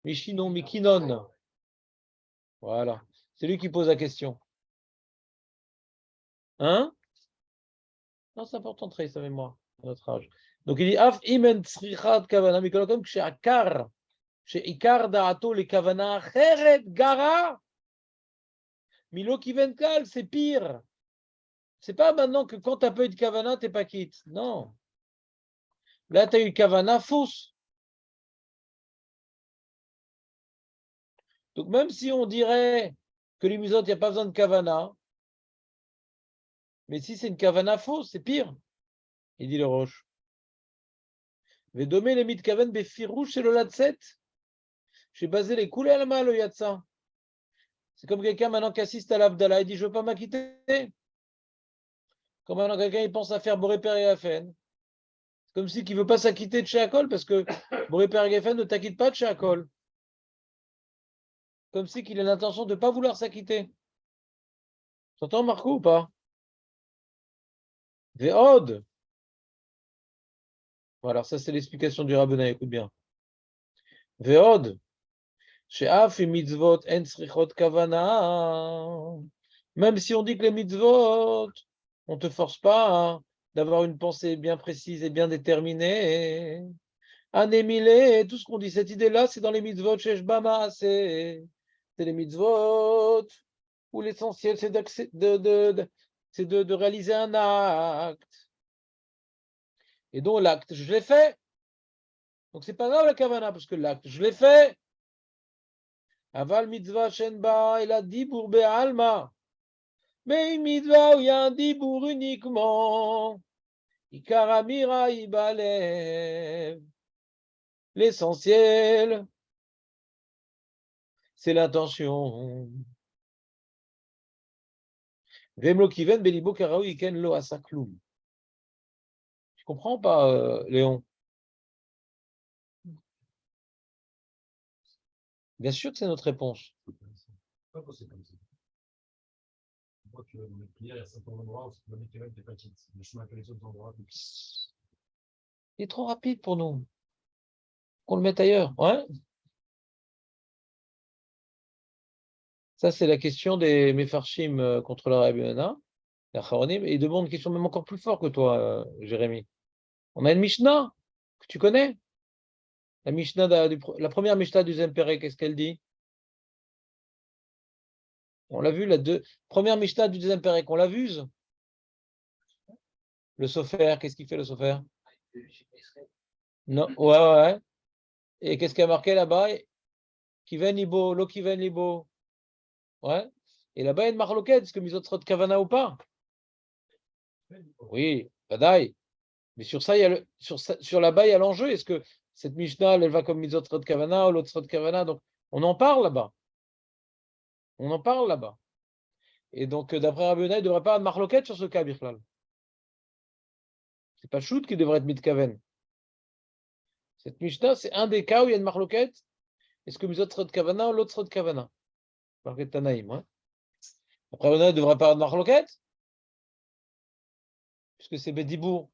Mishinon, Mikinon. Voilà. C'est lui qui pose la question. Hein? Non, c'est important de travailler sa mémoire à notre âge. Donc il dit Af imen tzrichat kavana mikolokom chez Akar, chez Ikar da'ato le kavana cheret gara. Milo kivenkal, c'est pire. C'est pas maintenant que quand tu n'as pas eu de kavana, tu n'es pas quitte. Non. Là, tu as eu kavana fausse. Donc même si on dirait que les musotes, il n'y a pas besoin de kavana, mais si c'est une kavana fausse, c'est pire. Il dit le Roche. Vedomé les mitkaven befirouche chez le latset. J'ai basé les coulées à la main, le yatsa. C'est comme quelqu'un maintenant qui assiste à l'Abdallah, il dit je ne veux pas m'acquitter. Comme maintenant quelqu'un il pense à faire Boré Père Gafen. C'est comme si il ne veut pas s'acquitter de chez Akol parce que Boré Père Gafen ne t'acquitte pas de chez Akol. Comme si qu'il a l'intention de ne pas vouloir s'acquitter. T'entends Marco ou pas? Véod. Voilà, ça c'est l'explication du rabbin, écoute bien. Véod. Chez Af et mitzvot en srichot kavana. Même si on dit que les mitzvot, on ne te force pas d'avoir une pensée bien précise et bien déterminée. Anémilé, tout ce qu'on dit, cette idée-là, c'est dans les mitzvot chez Shbama, c'est les mitzvot où l'essentiel, c'est de réaliser un acte. Et donc, l'acte, je l'ai fait. Donc, c'est pas grave la kavana, parce que l'acte, je l'ai fait. Aval mitzvah shenba, il a dit pour Be'alma. Mais une mitzvah où il y a un dibour uniquement. Ikaramira ibalev. L'essentiel, c'est l'intention. Vemlo kiven belibo karaou iken lo asakloum. Tu comprends pas, Léon? Bien sûr que c'est notre réponse. Moi, tu vas dans les prières, il y a certains endroits où le mec t'es pas quitte. Le chemin que les autres endroits. Il est trop rapide pour nous. Qu'on le mette ailleurs. Ouais. Ça, c'est la question des Mefarshim contre la Rabbi la Charonim. Et ils demandent une question même encore plus forte que toi, Jérémy. On a une Mishnah que tu connais. La Mishnah, la première Mishnah du Zempere, qu'est-ce qu'elle dit? On l'a vu, première Mishnah du deuxième Pérec, on l'a vu. Le Sofer, qu'est-ce qu'il fait le Sofer? Non, ouais. Et qu'est-ce qu'il y a marqué là-bas? Kiven libo, lo kiven libo. Ouais. Et là-bas, il y a une marloquette, est-ce que Mizotrot Kavana ou pas? Oui, badaï. Mais sur ça, sur là-bas, il y a l'enjeu. Est-ce que cette Mishnah, elle va comme Mizotrot Kavana ou l'autre Kavana? Donc, on en parle là-bas. On en parle là-bas. Et donc, d'après Rabbi Yonah, il ne devrait pas avoir de marloquette sur ce cas, Birklal. C'est pas Shoot qui devrait être Mitkaven. Cette Mishnah, c'est un des cas où il y a une marloquette. Est-ce que Mizot de Kavana ou l'autre de Kavana? Marloquette Tanaïm. Hein. Après, on ne devrait pas avoir de marloquette, puisque c'est Bedibour.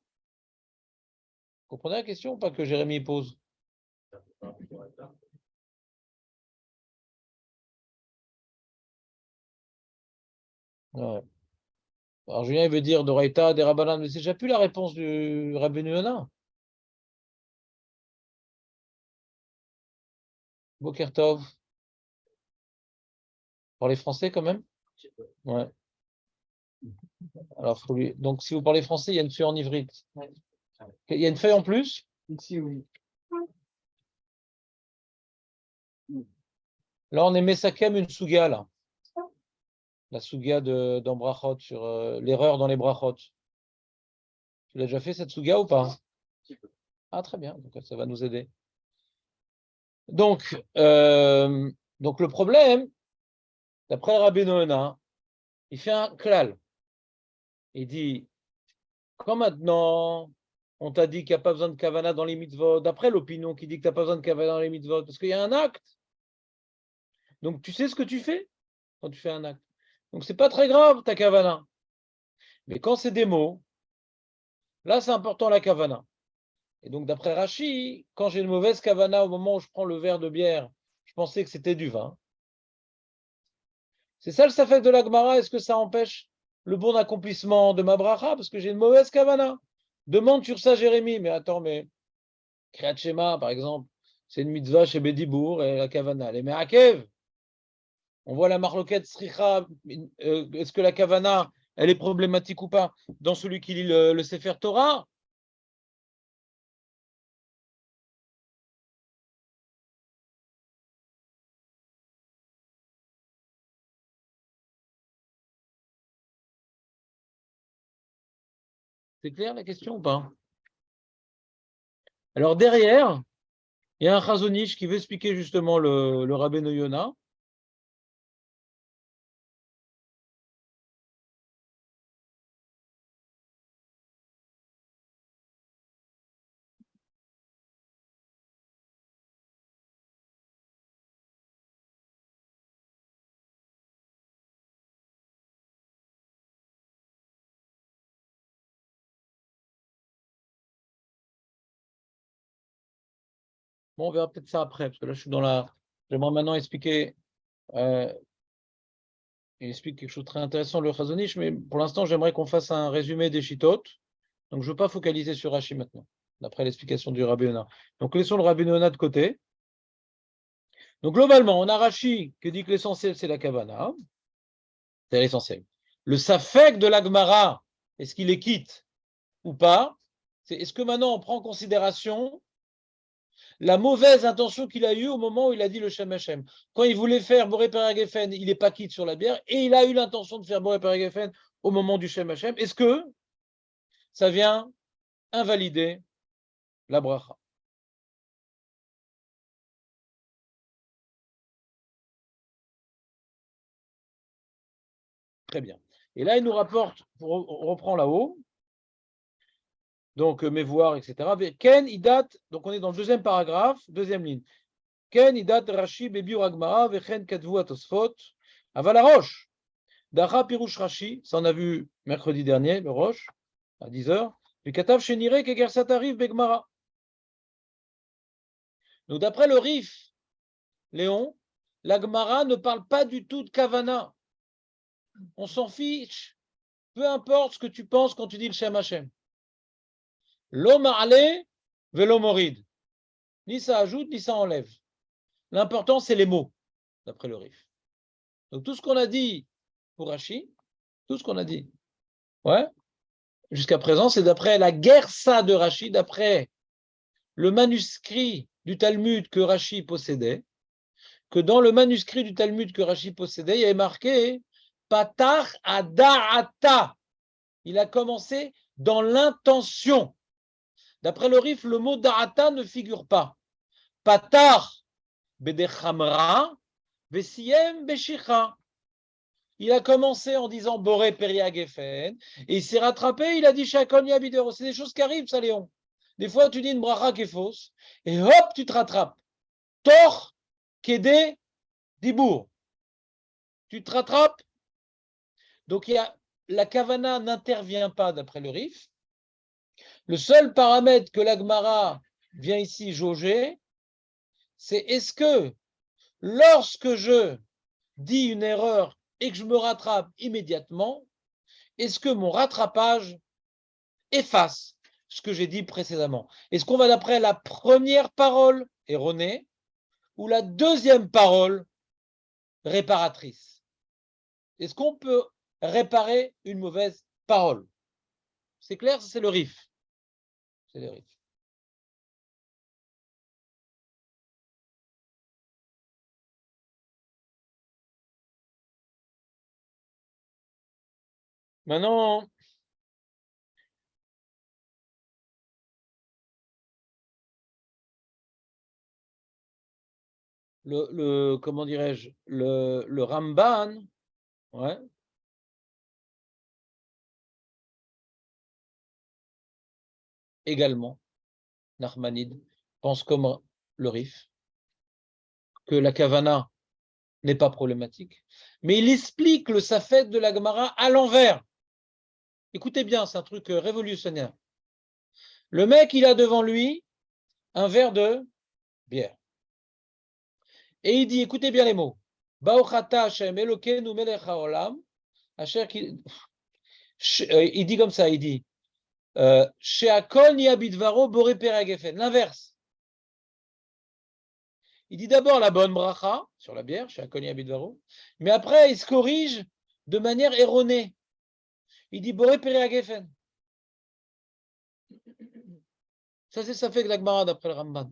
Vous comprenez la question ou pas que Jérémy pose? Ouais. Alors Julien, il veut dire Doraïta, des Rabbanan, mais c'est déjà plus la réponse du Rabbi Yonah. Boker Tov. Parlez français quand même? Ouais. Alors, donc, si vous parlez français, il y a une feuille en ivrite. Il y a une feuille en plus? Ici, oui. Là, on est Mesakem, une Souga, là. La Souga dans Brachot, sur l'erreur dans les Brachot. Tu l'as déjà fait, cette Souga, ou pas? Ah, très bien, donc ça va nous aider. Donc le problème, d'après Rabbi Noëna, il fait un klal. Il dit, quand maintenant, on t'a dit qu'il n'y a pas besoin de kavana dans les mitzvot, d'après l'opinion qui dit que tu n'as pas besoin de kavana dans les mitzvot, parce qu'il y a un acte. Donc tu sais ce que tu fais quand tu fais un acte. Donc c'est pas très grave ta kavana. Mais quand c'est des mots, là c'est important la kavana. Et donc d'après Rashi, quand j'ai une mauvaise kavana au moment où je prends le verre de bière pensais que c'était du vin. C'est ça le safek de la Gemara. Est-ce que ça empêche le bon accomplissement de ma bracha parce que j'ai une mauvaise kavana? Demande sur ça Jérémie. Mais attends, mais Kriyat Shema, par exemple, c'est une mitzvah chez Bedibour et la kavana. Les Me'akev, on voit la marloquette Sricha. Est-ce que la kavana, elle est problématique ou pas dans celui qui lit le Sefer Torah? C'est clair la question ou pas? Alors derrière, il y a un Chazon Ish qui veut expliquer justement le Rabbeinu Yona. Bon, on verra peut-être ça après, parce que là, je suis dans la... J'aimerais maintenant expliquer... il explique quelque chose de très intéressant, le Chazon Ish, mais pour l'instant, j'aimerais qu'on fasse un résumé des Shittot. Donc, je ne veux pas focaliser sur Rashi maintenant, d'après l'explication du Rabbi Yona. Donc, laissons le Rabbi Yona de côté. Donc, globalement, on a Rashi qui dit que l'essentiel, c'est la Kavana. C'est l'essentiel. Le Safek de la Gemara, est-ce qu'il est quitte ou pas? Est-ce que maintenant, on prend en considération la mauvaise intention qu'il a eue au moment où il a dit le Shem Hashem? Quand il voulait faire Boré Peragefen, il n'est pas quitte sur la bière, et il a eu l'intention de faire Boré Peragefen au moment du Shem Hashem. Est-ce que ça vient invalider la bracha? Très bien. Et là, il nous rapporte, on reprend là-haut, donc Mévoir, etc. Ken, Idat, donc on est dans le deuxième paragraphe, deuxième ligne. Ken, Idat, Rashi, Bebiur Agmara, Vechen, Kadvu, Atosfot, Aval Roche. Dacha, Pirouche, Rashi, ça on a vu mercredi dernier, le Roche, à 10h. Puis Katav, Shenire, Kegersat arrive, Begmara. Donc d'après le Rif, Léon, la Gemara ne parle pas du tout de Kavana. On s'en fiche. Peu importe ce que tu penses quand tu dis le Shem Hashem. L'homme ma'ale velo morid. Ni ça ajoute, ni ça enlève. L'important, c'est les mots, d'après le Rif. Donc tout ce qu'on a dit pour Rashi, tout ce qu'on a dit, ouais, jusqu'à présent, c'est d'après la Gersa de Rashi, d'après le manuscrit du Talmud que Rashi possédait, que dans le manuscrit du Talmud que Rashi possédait, il y avait marqué Patach Ada'ata. Il a commencé dans l'intention. D'après le Rif, le mot Da'ata ne figure pas. Patar Bedechamra, Vesiem Beshicha. Il a commencé en disant Boré Peria Gefen, et il s'est rattrapé, il a dit Shakon Yabidero. C'est des choses qui arrivent, ça, Léon. Des fois, tu dis une bracha qui est fausse, et hop, tu te rattrapes. Tor, Kede, Dibour. Tu te rattrapes. Donc, la Kavana n'intervient pas d'après le Rif. Le seul paramètre que l'Agmara vient ici jauger, c'est est-ce que lorsque je dis une erreur et que je me rattrape immédiatement, est-ce que mon rattrapage efface ce que j'ai dit précédemment? Est-ce qu'on va d'après la première parole erronée ou la deuxième parole réparatrice? Est-ce qu'on peut réparer une mauvaise parole? C'est clair, c'est le Rif. C'est le Rif. Maintenant, comment dirais-je, le Ramban, ouais, également, Nachmanide, pense comme le Rif, que la Kavana n'est pas problématique, mais il explique le Safed de la Gemara à l'envers. Écoutez bien, c'est un truc révolutionnaire. Le mec, il a devant lui un verre de bière. Et il dit, écoutez bien les mots. Baochata Hashem Elokeinu melech haolam. Il dit comme ça, il dit, Sheakol niabidvaro boré peragefen. L'inverse. Il dit d'abord la bonne bracha sur la bière, Sheakol niabidvaro, mais après il se corrige de manière erronée. Il dit boré peragefen. Ça, c'est ça fait que la Gemara d'après le Ramban.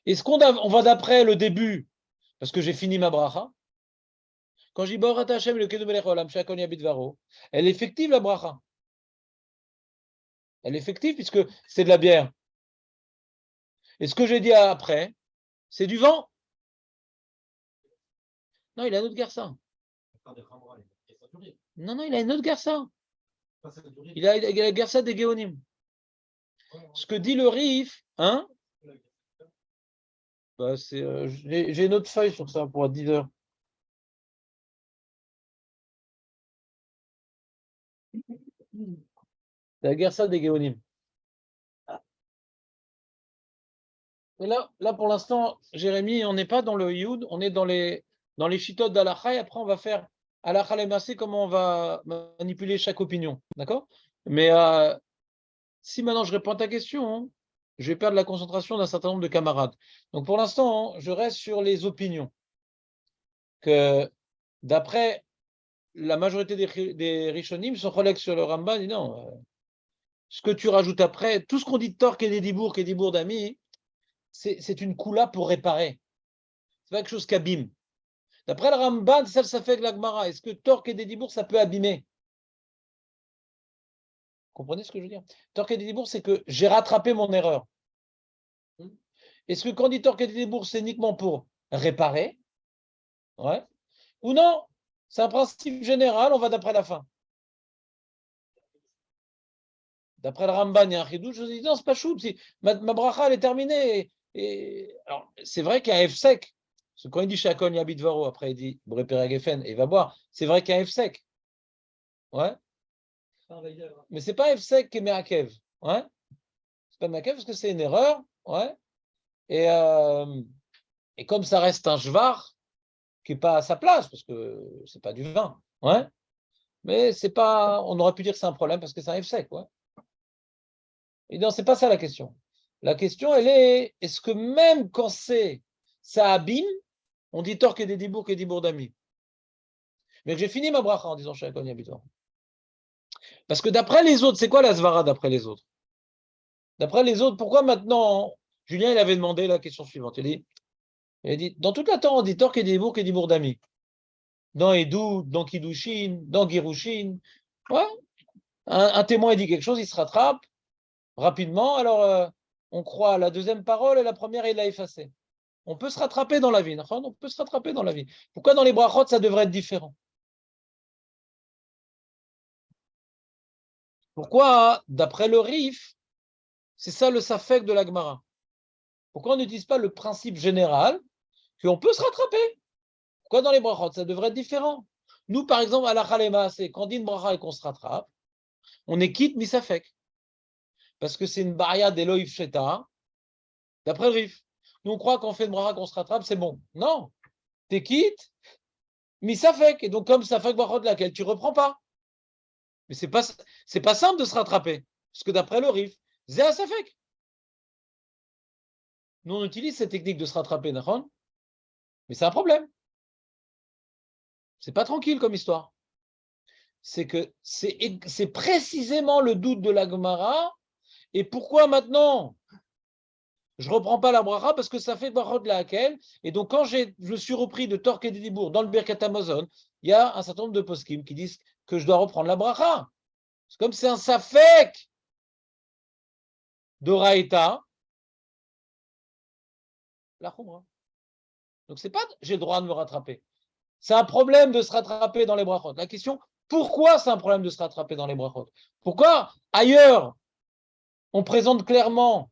Est-ce qu'on va d'après le début, parce que j'ai fini ma bracha. Quand je dis Baruch Ata Hashem Elokeinu melech haolam she'akol nהיה bidvaro, elle est effective la bracha. Elle est effective puisque c'est de la bière. Et ce que j'ai dit après, c'est du vent. Non, il a un autre garçon. Non, il a une autre garçon. Il a la garça des Géonim. Ce que dit le Rif, hein? Bah, j'ai une autre feuille sur ça pour 10 heures. La garça des Géonim. Et là, pour l'instant, Jérémy, on n'est pas dans le Yud, on est dans les chitotes d'Alacha, et après on va faire Alacha Lemassé, comment on va manipuler chaque opinion. D'accord? Mais si maintenant je réponds à ta question, hein, je vais perdre la concentration d'un certain nombre de camarades. Donc pour l'instant, hein, je reste sur les opinions. Que d'après la majorité des Rishonim, sont collègues sur le Ramban, dit non, ce que tu rajoutes après, tout ce qu'on dit de Torque et des Dibour d'amis, c'est une coula pour réparer. C'est pas quelque chose qui abîme. D'après le Ramban, ça fait que la Gemara. Est-ce que Torque et des Dibour, ça peut abîmer? Vous comprenez ce que je veux dire? Torque et des Dibour, c'est que j'ai rattrapé mon erreur. Est-ce que quand on dit Torque et des Dibour, c'est uniquement pour réparer? Ouais. Ou non? C'est un principe général, on va d'après la fin. D'après le Ramban, il y a un chidouche, je dis non, c'est pas chou, ma bracha, elle est terminée. Alors, c'est vrai qu'il y a un F sec. Parce que quand il dit Shakon Yabit Varo, après il dit Brépéra Geffen, et il va boire. C'est vrai qu'il y a un F sec. Ouais. Mais c'est pas F sec qui est Meakev. Ouais. C'est pas Meakev parce que c'est une erreur. Ouais. Et comme ça reste un Jvar qui n'est pas à sa place, parce que c'est pas du vin. Ouais. Mais c'est pas. On aurait pu dire que c'est un problème parce que c'est un F sec. Ouais. Et non, c'est pas ça la question. La question, elle est, est-ce que même quand ça abîme, on dit Torque et des Dibour d'amis. Mais que j'ai fini ma bracha en disant Shakon Yabitor. Parce que d'après les autres, c'est quoi la Zvara d'après les autres? D'après les autres, pourquoi maintenant, Julien, il avait demandé la question suivante. Il a dit, dans toute la Torah, on dit Torque et Dibour d'amis. Dans Edou, dans Kiddushin, dans Girushin. Ouais. Un témoin, il dit quelque chose, il se rattrape rapidement. Alors, on croit à la deuxième parole et la première, il l'a effacée. On peut se rattraper dans la vie. On peut se rattraper dans la vie. Pourquoi dans les brachot, ça devrait être différent? Pourquoi, d'après le Rif, c'est ça le safek de la Gemara? Pourquoi on n'utilise pas le principe général qu'on peut se rattraper? Pourquoi dans les brachot, ça devrait être différent? Nous, par exemple, à la Khalema, c'est quand on dit une bracha et qu'on se rattrape, on est quitte misafek. Parce que c'est une baria d'Eloïf Sheta, d'après le Rif. Nous, on croit qu'on fait une bracha, qu'on se rattrape, c'est bon. Non. T'es quitte, misafek. Et donc, comme safek brachot de laquelle tu ne reprends pas. Mais c'est pas simple de se rattraper. Parce que d'après le Rif, c'est un safek. Nous, on utilise cette technique de se rattraper, d'accord? Mais c'est un problème. C'est pas tranquille comme histoire. C'est que c'est précisément le doute de la Gemara. Et pourquoi maintenant je ne reprends pas la bracha? Parce que ça fait brachot de laquelle. Et donc, quand je suis repris de Torque et de Dibour dans le Birkat Hamazon, il y a un certain nombre de poskim qui disent que je dois reprendre la bracha. Comme c'est un safek d'Oraïta, la Khumra. Donc, c'est pas j'ai le droit de me rattraper. C'est un problème de se rattraper dans les brachot. La question, pourquoi c'est un problème de se rattraper dans les brachot? Pourquoi ailleurs, on présente clairement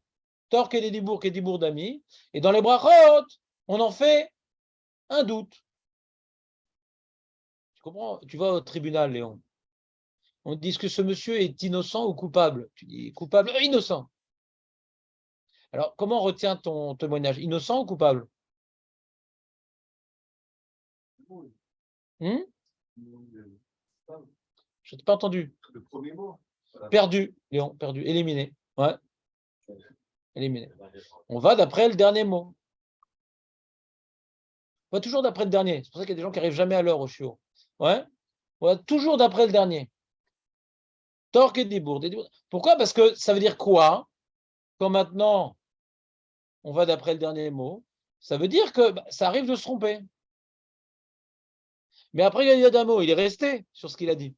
Torque et Dibour d'amis, et dans les brachot, on en fait un doute. Tu comprends? Tu vas au tribunal, Léon. On dit que ce monsieur est innocent ou coupable. Tu dis coupable, innocent. Alors, comment on retient ton témoignage? Innocent ou coupable? Hmm? Je t'ai pas entendu. Le premier mot. Perdu, Léon, perdu, éliminé. Ouais, éliminé. On va d'après le dernier mot. On va toujours d'après le dernier. C'est pour ça qu'il y a des gens qui n'arrivent jamais à l'heure au chiot. Ouais, on va toujours d'après le dernier. Torque et Dibour. Pourquoi? Parce que ça veut dire quoi? Quand maintenant on va d'après le dernier mot, ça veut dire que ça arrive de se tromper. Mais après, il y a Adamo, il est resté sur ce qu'il a dit.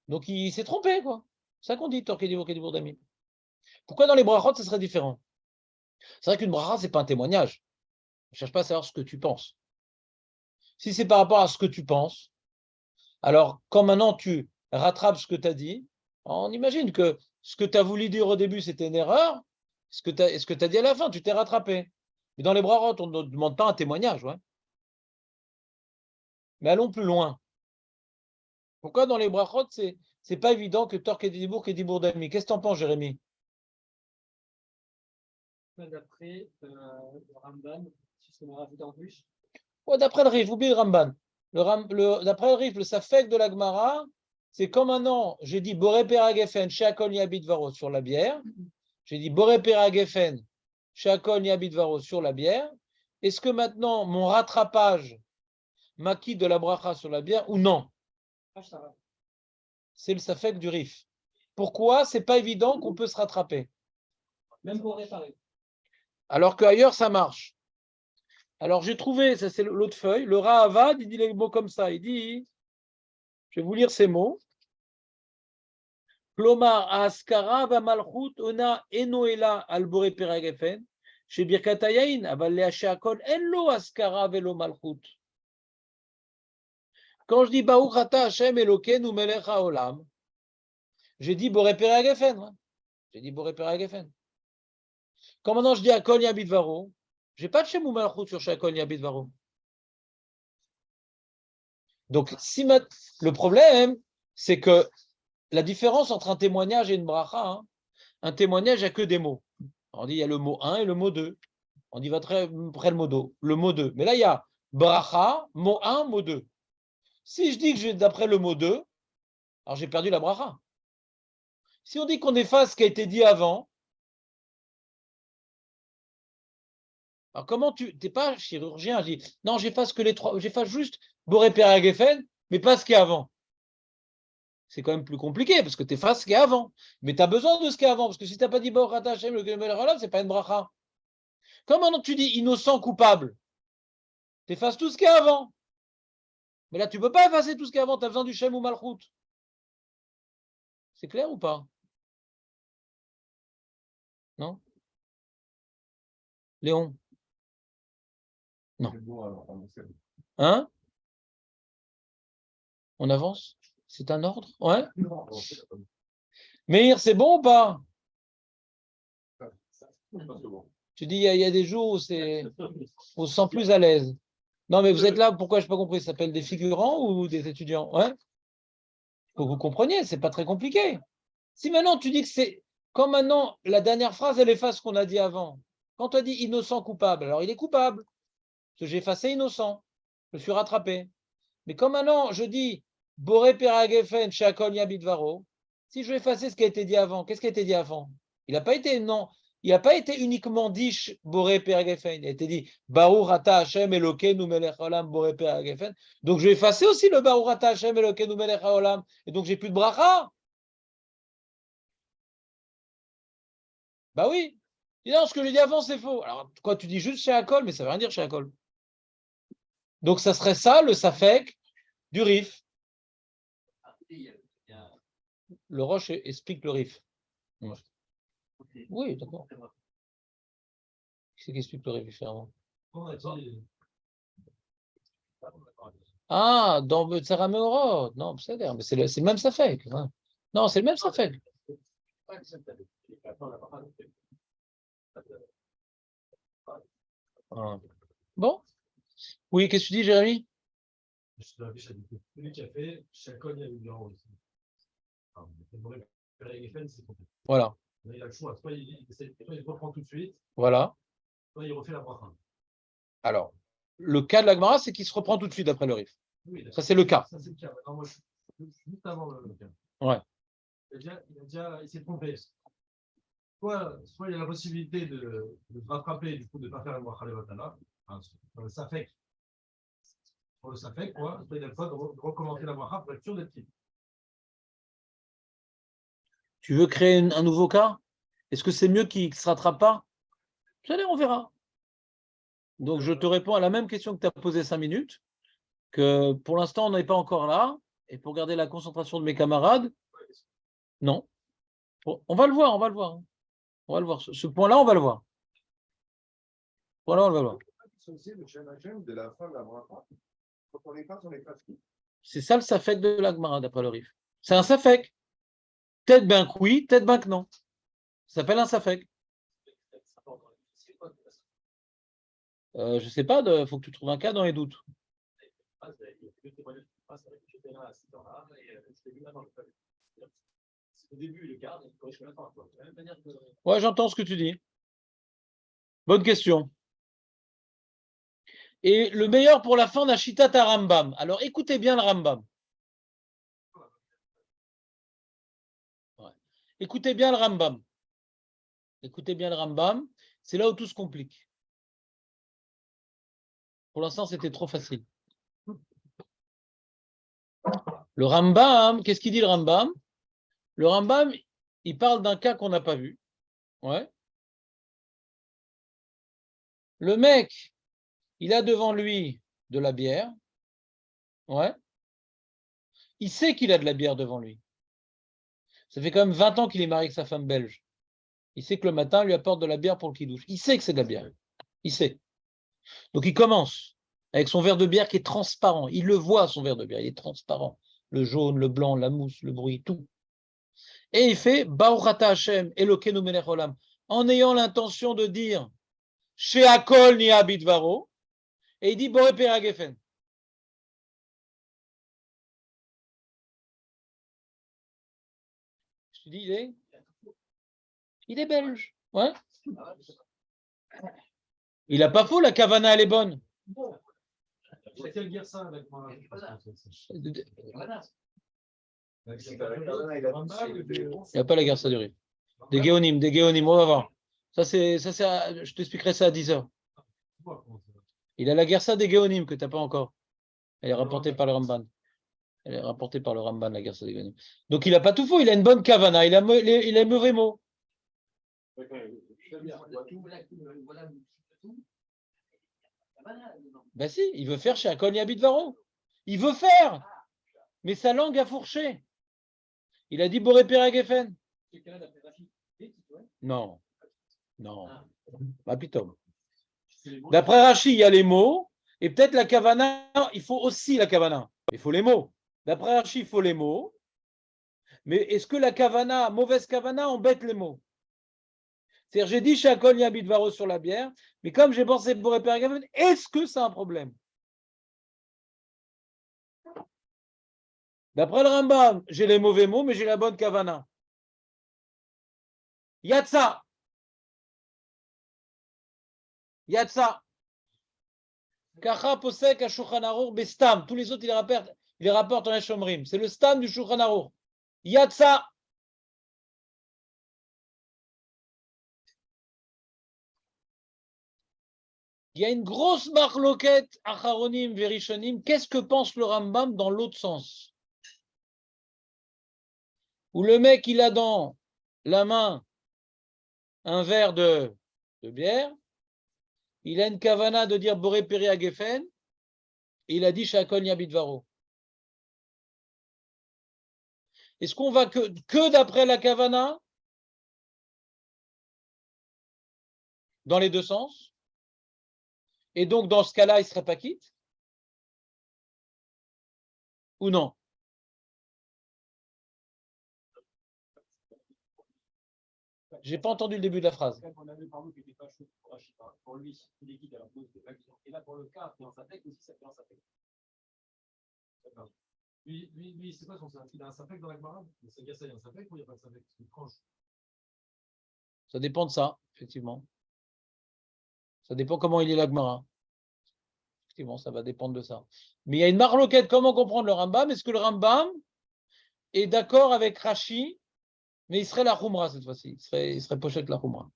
Donc il s'est trompé, quoi. C'est ça qu'on dit, Torque et Dibour d'ami. Pourquoi dans les brachot, ça serait différent? C'est vrai qu'une bracha, ce n'est pas un témoignage. On ne cherche pas à savoir ce que tu penses. Si c'est par rapport à ce que tu penses, alors quand maintenant tu rattrapes ce que tu as dit, on imagine que ce que tu as voulu dire au début, c'était une erreur. Ce que tu as dit à la fin, tu t'es rattrapé. Mais dans les brachot, on ne demande pas un témoignage. Ouais. Mais allons plus loin. Pourquoi dans les brachot, c'est pas évident que Torque et Dibour d'ami? Qu'est-ce que tu en penses, Jérémy? D'après le Ramban, si ce qu'on a rajouté en plus. Ouais, d'après le Rif, oublie le Ramban. D'après le Rif, le Safek de la Gemara, c'est comme maintenant, j'ai dit Boré Peragefen, Sheakol Yabit Varo sur la bière. J'ai dit Boré Peragefen, Sheakol Yabit Varo sur la bière. Est-ce que maintenant mon rattrapage m'acquitte de la bracha sur la bière ou non? C'est le Safek du Rif. Pourquoi c'est pas évident qu'on peut se rattraper? Même pour réparer. Alors qu'ailleurs, ça marche. Alors j'ai trouvé, ça c'est l'autre feuille, le Rahavad, il dit les mots comme ça. Il dit, je vais vous lire ces mots. Klomar askara v'malchut ona enoela al boré peragefen, chez Birkat Hayayin, aval lehaché akol en lo askara velo malchut. Quand je dis Baruch ata Hashem Elokeinu melech haolam, j'ai dit boré peragefen. Ouais. J'ai dit boré peragefen. Quand maintenant je dis akol yabit varo, j'ai pas de Shem ou malchut sur shakol yabit varo. Donc si le problème, c'est que la différence entre un témoignage et une bracha, hein, un témoignage, il n'y a que des mots. On dit il y a le mot 1 et le mot 2. On y va très près le mot 2. Mais là, il y a bracha, mot 1, mot 2. Si je dis que j'ai d'après le mot 2, alors j'ai perdu la bracha. Si on dit qu'on efface ce qui a été dit avant, alors comment tu n'es pas chirurgien, je dis non, j'efface que les trois, j'efface juste Boré Peragefen, mais pas ce qui est avant. C'est quand même plus compliqué parce que tu effaces ce qui est avant. Mais tu as besoin de ce qui est avant, parce que si tu n'as pas dit Baruch Ata Hashem, c'est pas une bracha. Comme maintenant tu dis innocent, coupable, tu effaces tout ce qui est avant. Mais là, tu ne peux pas effacer tout ce qui est avant, tu as besoin du Shem ou Malchut. C'est clair ou pas? Non? Léon? Non. Hein? On avance? C'est un ordre? Ouais? Meir, c'est bon ou pas? Tu dis, il y a des jours où on se sent plus à l'aise. Non, mais vous êtes là, pourquoi je n'ai pas compris? Ça s'appelle des figurants ou des étudiants? Ouais? Faut que vous compreniez, c'est pas très compliqué. Si maintenant tu dis que c'est. Quand maintenant la dernière phrase, elle efface ce qu'on a dit avant. Quand tu as dit innocent coupable, alors il est coupable. Parce que j'ai effacé innocent. Je me suis rattrapé. Mais quand maintenant je dis Boré Peragefen Shakol Yabidvaro, si je vais effacer ce qui a été dit avant, qu'est-ce qui a été dit avant? Il n'a pas été, non, il n'a pas été uniquement dit Boré Peragefen. Il a été dit Baruch Ata Hashem Elokeinu Melech Haolam Boré Peragefen. Donc je vais effacer aussi le Baruch Ata Hashem Elokeinu Melech Haolam. Et donc j'ai plus de bracha. Bah oui. Non, ce que j'ai dit avant, c'est faux. Alors, quoi, tu dis juste chez Akol, mais ça veut rien dire chez Akol. Donc, ça serait ça, le Safek du Rif. Le Roche explique le Rif. Ouais. Oui, d'accord. Qui c'est qui explique le Rif différemment? Ah, dans Betzara Meorot. Non, c'est-à-dire, mais c'est le même Safek. Hein. Non, c'est le même Safek. Ah. Bon. Oui, qu'est-ce que tu dis, Jérémy? Celui qui a fait Chacon, il y a eu aussi. Voilà. Il a le choix. Soit il reprend tout de suite, Voilà. soit il refait la bracha. Alors, le cas de la Gemara, c'est qu'il se reprend tout de suite après le Rif. Oui, Ça, c'est le cas. Ça, c'est le cas. Maintenant, moi, je suis juste avant le cas. Ouais. Il s'est trompé. Soit il y a la possibilité de se rattraper, du coup, de ne pas faire la bracha levatala, pour le safek. Pour le safek, quoi. Soit il a le choix de recommencer la bracha pour être sûr d'être quitte. Tu veux créer un nouveau cas? Est-ce que c'est mieux qu'il ne se rattrape pas? Allez, on verra. Donc, je te réponds à la même question que tu as posée 5 minutes, que pour l'instant, on n'est pas encore là, et pour garder la concentration de mes camarades, non. On va le voir, on va le voir. On va le voir. Ce point-là, on va le voir. Voilà, on va le voir. De la fin de la bracha, quand on est pas sur les pratiques. C'est ça le safek de la Gemara, d'après le Rif. C'est un safek. Peut-être ben que oui, peut-être ben que non. Ça s'appelle un safek. Je ne sais pas, il faut que tu trouves un cas dans les doutes. Ouais, j'entends ce que tu dis. Bonne question. Et le meilleur pour la fin d'Ashitat Rambam. Alors écoutez bien le Rambam. Ouais. Écoutez bien le Rambam. Écoutez bien le Rambam. C'est là où tout se complique. Pour l'instant, c'était trop facile. Le Rambam, qu'est-ce qu'il dit le Rambam? Le Rambam, il parle d'un cas qu'on n'a pas vu. Ouais. Le mec, il a devant lui de la bière. Ouais. Il sait qu'il a de la bière devant lui. Ça fait quand même 20 ans qu'il est marié avec sa femme belge. Il sait que le matin, il lui apporte de la bière pour le kidouche. Il sait que c'est de la bière. Il sait. Donc il commence avec son verre de bière qui est transparent. Il le voit, son verre de bière, il est transparent. Le jaune, le blanc, la mousse, le bruit, tout. Et il fait Baruchata Hashem, Elokeinu melech olam, en ayant l'intention de dire Sheakol ni abidvaro, et il dit Boré Peragefen. Je te dis, il est belge. Ouais. Il n'a pas faux, la kavana, elle est bonne. C'est quelle guerre ça avec moi? Il n'y a pas la guerre ça durée. Des Géonim, on va voir. Ça, je t'expliquerai ça à 10h. Il a la guerre ça des Géonim que tu n'as pas encore. Elle est rapportée par le Ramban. Elle est rapportée par le Ramban, la guerre ça des Géonim. Donc il n'a pas tout faux, il a une bonne kavana, il a mauvais mots. Ben si, il veut faire chez Akon Yabidvaro. Il veut faire, mais sa langue a fourché. Il a dit Boré Peragefen. Non. Pas pitom. D'après Rachi, il y a les mots, et peut-être la kavana, il faut aussi la kavana. Il faut les mots. D'après Rachi, il faut les mots. Mais est-ce que la kavana, mauvaise kavana, embête les mots? C'est-à-dire, j'ai dit Shakol Yabidvaro sur la bière, mais comme j'ai pensé Boré Peragefen, est-ce que c'est un problème? D'après le Rambam, j'ai les mauvais mots, mais j'ai la bonne kavana. Yatsa. Kacha posek à Shulchan Aruch bestam. Tous les autres, il les rapporte en Eshomrim. C'est le stam du Shulchan Aruch. Yatsa. Il y a une grosse marloquette Acharonim, Verishonim. Qu'est-ce que pense le Rambam dans l'autre sens? Où le mec, il a dans la main un verre de bière. Il a une kavana de dire Boré Peri Agefen. Et il a dit Shakol Yabidvaro. Est-ce qu'on va que d'après la kavana? Dans les deux sens? Et donc, dans ce cas-là, il ne serait pas quitte? Ou non? Je n'ai pas entendu le début de la phrase. Pour lui, il est guide à la pause de l'action. Et là, pour le cas, dans sa tête aussi, ça fait dans sa tête. D'accord. Lui, c'est quoi son sapek? Il a un sapek dans la Gemara? C'est ça, il y a un sapek ou il n'y a pas de sapek? C'est une tranche. Ça dépend de ça, effectivement. Ça dépend comment il est l'Agmara. Effectivement, ça va dépendre de ça. Mais il y a une marloquette, comment comprendre le Rambam? Est-ce que le Rambam est d'accord avec Rashi, mais il serait la Khumra cette fois-ci, il serait pochette la Khumra.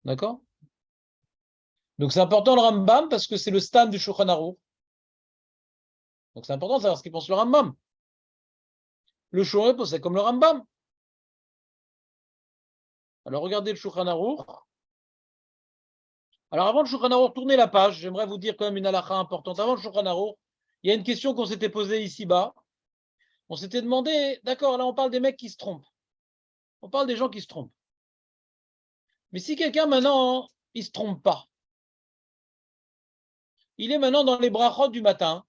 D'accord? Donc c'est important le Rambam parce que c'est le stam du Shulchan Aruch. Donc c'est important de savoir ce qu'il pense le Rambam. Le Shulchan Aruch, c'est comme le Rambam. Alors regardez le Shulchan Aruch. Alors avant le Shulchan Aruch, tournez la page. J'aimerais vous dire quand même une halakha importante. Avant le Shulchan Aruch, il y a une question qu'on s'était posée ici-bas. On s'était demandé, d'accord, là on parle des mecs qui se trompent. On parle des gens qui se trompent. Mais si quelqu'un maintenant, il ne se trompe pas, il est maintenant dans les brachot du matin,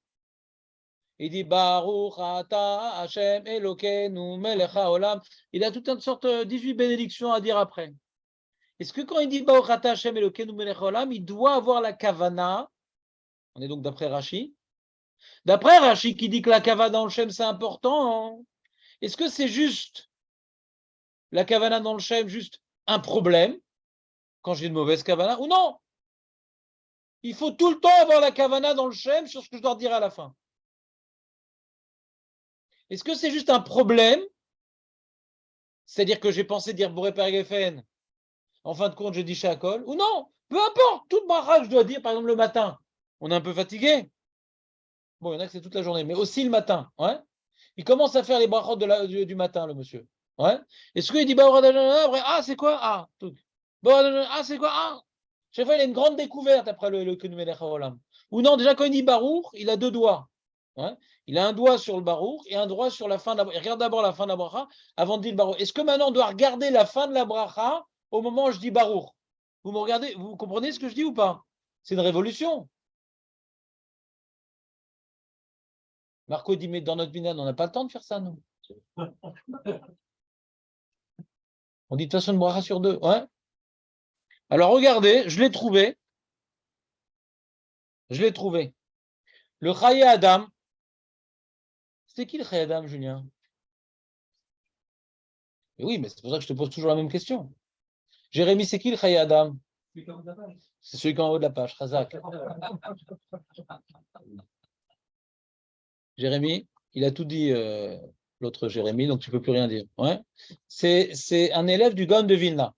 il dit Baruch ata Hashem Elokeinu melech haolam. Il a toute une sorte de 18 bénédictions à dire après. Est-ce que quand il dit Baruch ata Hashem Elokeinu melech haolam, il doit avoir la kavana? On est donc d'après Rashi. D'après Rashi qui dit que la kavana dans le Shem c'est important, hein. Est-ce que c'est juste la kavana dans le Shem, juste un problème quand j'ai une mauvaise kavana ou non? Il faut tout le temps avoir la kavana dans le Shem sur ce que je dois dire à la fin. Est-ce que c'est juste un problème? C'est-à-dire que j'ai pensé dire Boré Père Geffen, en fin de compte, j'ai dit Shakol, ou non? Peu importe, toute bracha que je dois dire, par exemple le matin, on est un peu fatigué. Bon, il y en a que c'est toute la journée, mais aussi le matin. Ouais. Il commence à faire les brachot du matin, le monsieur. Ouais. Est-ce qu'il dit ah, c'est quoi? Ah, tout. Ah, c'est quoi? Ah, chaque fois, il a une grande découverte après le Kenu Melech HaOlam. Ou non, déjà, quand il dit Baruch, il a deux doigts. Ouais. Il a un doigt sur le Baruch et un doigt sur la fin de la bracha. Il regarde d'abord la fin de la bracha avant de dire le Baruch. Est-ce que maintenant on doit regarder la fin de la bracha au moment où je dis Baruch? Vous me regardez, vous comprenez ce que je dis ou pas? C'est une révolution. Marco dit, mais dans notre binane, on n'a pas le temps de faire ça, nous. On dit de toute façon une bracha sur deux. Ouais. Alors regardez, je l'ai trouvé. Je l'ai trouvé. Le Chaye Adam. C'était qui le Chaye Adam, Julien? Mais oui, mais c'est pour ça que je te pose toujours la même question. Jérémy, c'est qui le Chaye Adam? C'est celui qui est en haut de la page, Chazak. Jérémy, il a tout dit, l'autre Jérémy, donc tu ne peux plus rien dire. Ouais. C'est un élève du Gaon de Vilna,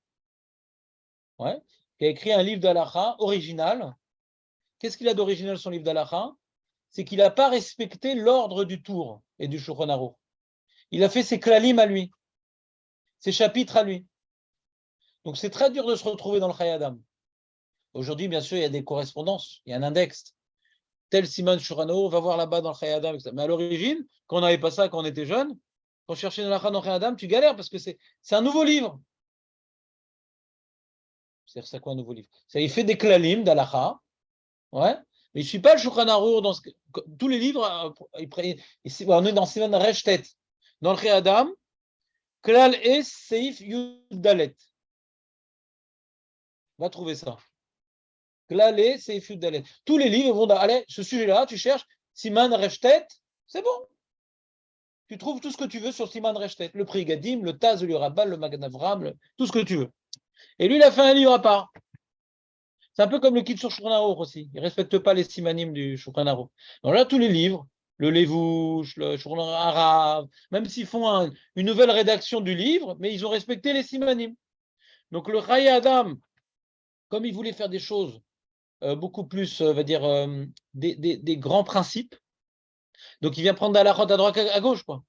ouais, qui a écrit un livre d'Alacha original. Qu'est-ce qu'il a d'original, son livre d'Alacha? C'est qu'il n'a pas respecté l'ordre du Tour et du Shulchan Aruch. Il a fait ses klalim à lui, ses chapitres à lui. Donc c'est très dur de se retrouver dans le Chaye Adam. Aujourd'hui, bien sûr, il y a des correspondances, il y a un index. Tel Simon Shurano, va voir là-bas dans le Chaye Adam. Mais à l'origine, quand on n'avait pas ça, quand on était jeune, quand on cherchait dans le Chaye Adam, tu galères parce que c'est un nouveau livre. C'est quoi un nouveau livre? Il fait des klalim d'Alacha, ouais, mais il ne suit pas le Shulchan Aruch dans tous les livres. On est dans Siman Reshtet. Dans le Chaye Adam, Klal es Seif Yud Dalet. Va trouver ça. Klal es Seif Yud Dalet. Tous les livres vont allez, ce sujet-là, tu cherches Siman Reshtet, c'est bon. Tu trouves tout ce que tu veux sur Siman Reshtet. Le Pri Gadim, le Taz, le Rabal, le Magen Avram, tout ce que tu veux. Et lui, il a fait un livre à part. C'est un peu comme le Kit sur Shulchan Aruch aussi. Il ne respecte pas les simanim du Shulchan Aruch. Donc là, tous les livres, le Levouche, le Shulchan Arabe, même s'ils font une nouvelle rédaction du livre, mais ils ont respecté les simanim. Donc le Chaye Adam, comme il voulait faire des choses beaucoup plus, on va dire, des grands principes, donc il vient prendre de la route à droite, à gauche, quoi.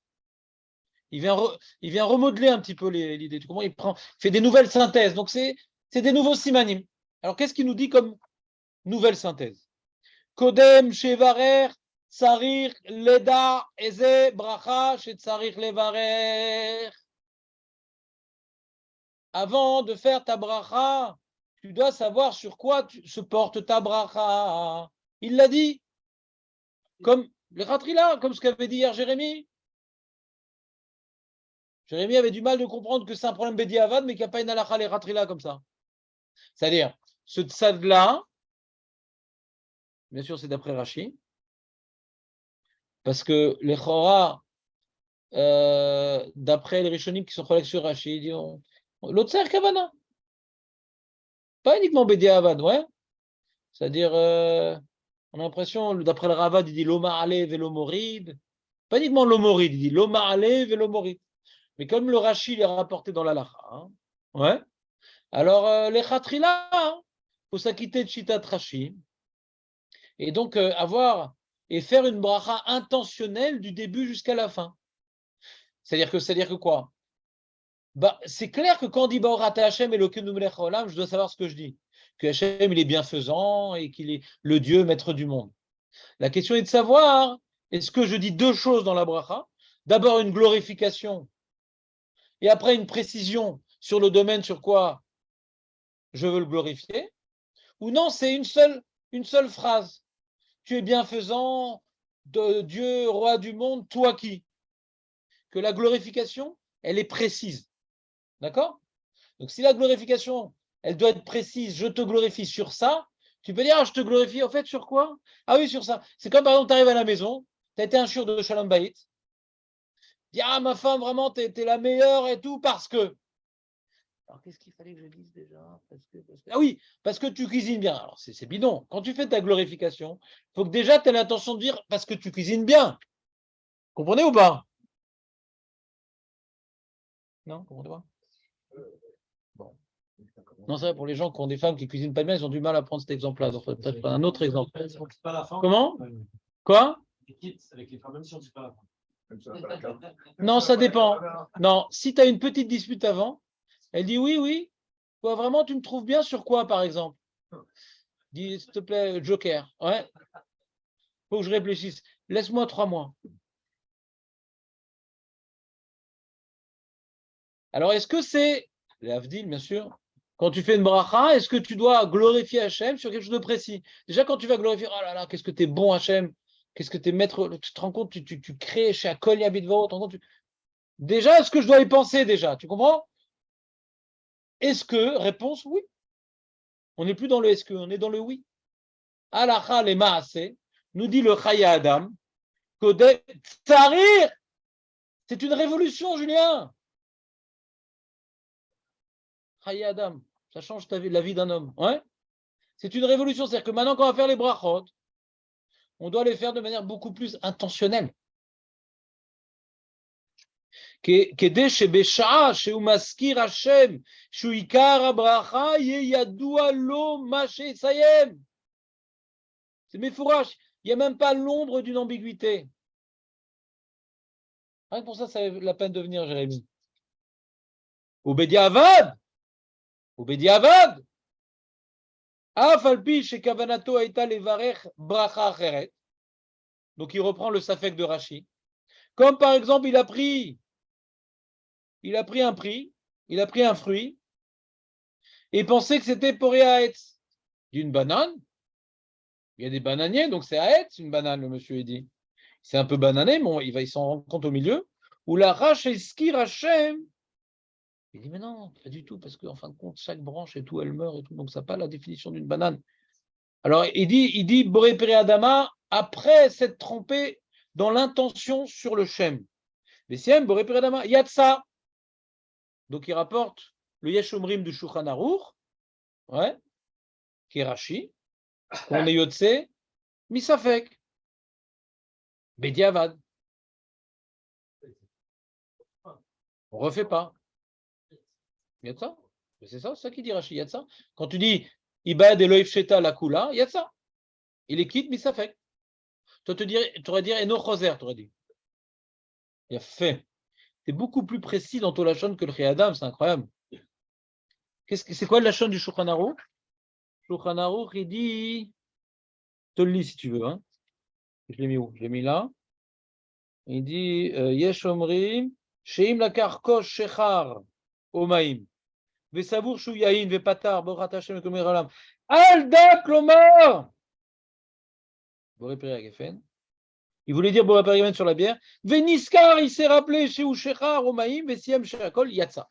Il vient remodeler un petit peu l'idée. Tu comprends? Il fait des nouvelles synthèses. Donc c'est des nouveaux simanim. Alors qu'est-ce qu'il nous dit comme nouvelle synthèse? Kodem shevarer tsarir leda eze bracha she tsarir levarer. Avant de faire ta bracha, tu dois savoir sur quoi se porte ta bracha. Il l'a dit. Comme le Khatrila, comme ce qu'avait dit hier Jérémy. Jérémy avait du mal de comprendre que c'est un problème Bediavad, mais qu'il n'y a pas une halakha les Khatrila comme ça. C'est-à-dire, ce tzad-là, bien sûr, c'est d'après Rashi, parce que les Chora, d'après les Rishonim qui sont collés sur Rashi, ils disent l'autre c'est Kavana. Pas uniquement Bediavad, ouais. C'est-à-dire, on a l'impression, d'après le Ravad, il dit Loma Alev et Lomorid. Pas uniquement Lomorid, il dit Loma Alev et Lomorid. Mais comme le Rashi l'est rapporté dans l'Alacha, hein, ouais. Alors, les Khatrila, il faut s'acquitter de Shitat Rashi. Et donc, avoir et faire une bracha intentionnelle du début jusqu'à la fin. C'est-à-dire que quoi? Bah, c'est clair que quand on dit Ba'orat Hashem Elokeinu melech haolam, je dois savoir ce que je dis. Que Hashem, il est bienfaisant et qu'il est le Dieu maître du monde. La question est de savoir, est-ce que je dis deux choses dans la bracha? D'abord une glorification et après une précision sur le domaine sur quoi je veux le glorifier, ou non, c'est une seule phrase. Tu es bienfaisant, de Dieu, roi du monde, toi qui? Que la glorification, elle est précise. D'accord? Donc si la glorification, elle doit être précise, je te glorifie sur ça, tu peux dire, ah, je te glorifie, en fait, sur quoi? Ah oui, sur ça. C'est comme par exemple, tu arrives à la maison, tu as été un shur de Shalom Bayit, dis, ah, ma femme, vraiment, tu es la meilleure et tout, parce que. Alors, qu'est-ce qu'il fallait que je dise déjà? Ah oui, parce que tu cuisines bien. Alors, c'est bidon. Quand tu fais ta glorification, il faut que déjà tu aies l'intention de dire parce que tu cuisines bien. Comprenez ou pas? Non, comprenez pas? Bon. Non, c'est vrai, pour les gens qui ont des femmes qui cuisinent pas bien, ils ont du mal à prendre cet exemple-là. Donc, peut-être un autre exemple. Comment? Quoi? Avec les femmes, même si on ne dit pas la fin. Même si on n'a pas la carte. Non, ça dépend. Non, si tu as une petite dispute avant, elle dit oui, oui. Toi, vraiment, tu me trouves bien sur quoi, par exemple? Dis, s'il te plaît, Joker. Ouais. Faut que je réfléchisse. Laisse-moi 3 mois. Alors, est-ce que c'est, l'Avdil, bien sûr, quand tu fais une bracha, est-ce que tu dois glorifier Hachem sur quelque chose de précis? Déjà, quand tu vas glorifier, oh là là, qu'est-ce que tu es bon, Hachem, qu'est-ce que tu es maître, tu te rends compte, tu crées chez Akol Yabidvot, déjà, est-ce que je dois y penser déjà? Tu comprends? Est-ce que, réponse, oui. On n'est plus dans le est-ce que, on est dans le oui. Alacha le maase, nous dit le Chaya Adam, que Tsarir, c'est une révolution, Julien. Chaya Adam, ça change la vie d'un homme. Ouais. C'est une révolution, c'est-à-dire que maintenant qu'on va faire les brachot, on doit les faire de manière beaucoup plus intentionnelle. C'est méfourache, il n'y a même pas l'ombre d'une ambiguïté. Rien que pour ça, ça vaut la peine de venir, Jérémy. Obédiavad, Obédiavad, Afalpi chez Kavanato Aïta Levarech Bracha Acheret. Donc il reprend le safek de Rashi. Comme par exemple, il a pris un prix, il a pris un fruit, et pensait que c'était Poria Haetz, d'une banane. Il y a des bananiers, donc c'est Haetz, une banane, le monsieur dit. C'est un peu banané, mais il s'en rend compte au milieu. Ou la Rache Eskir Hashem. Il dit, mais non, pas du tout, parce qu'en fin de compte, chaque branche et tout, elle meurt et tout, donc ça n'a pas la définition d'une banane. Alors, il dit Boré Péré Adama, après s'être trompé dans l'intention sur le Shem. Mais si Boré Péré Adama, il y a de ça. Donc, il rapporte le Yeshomrim du Shulchan Aruch, ouais, qui est Rashi, qu'on est Yotse, Misafek, Bediavad. On ne refait pas. Il y a de ça. C'est ça qui dit Rashi, il y a de ça. Quand tu dis Ibad Eloïf Sheta la Kula, il y a de ça. Il est quitte Misafek. Toi, tu aurais dit Eno Choser, tu aurais dit. Il a fait. C'est beaucoup plus précis dans ton Lachon que le Riadam, c'est incroyable. C'est quoi le Lachon du Shulchan Aruch? Shulchan Aruch, il dit, te le lis si tu veux. Hein. Je l'ai mis où? Je l'ai mis là. Il dit Yesh Omrim, Sheim Lakar Kosh Shechar Omaim, Vesavour Shuyain, Vepatar, Borat Hashem Komeralam, Alda Klomar. Boré Péré Geffen. Il voulait dire Boré Péré Geffen sur la bière. Veniskar, il s'est rappelé chez Shechar Omaim, Vesiem Sherakol, Yatsa.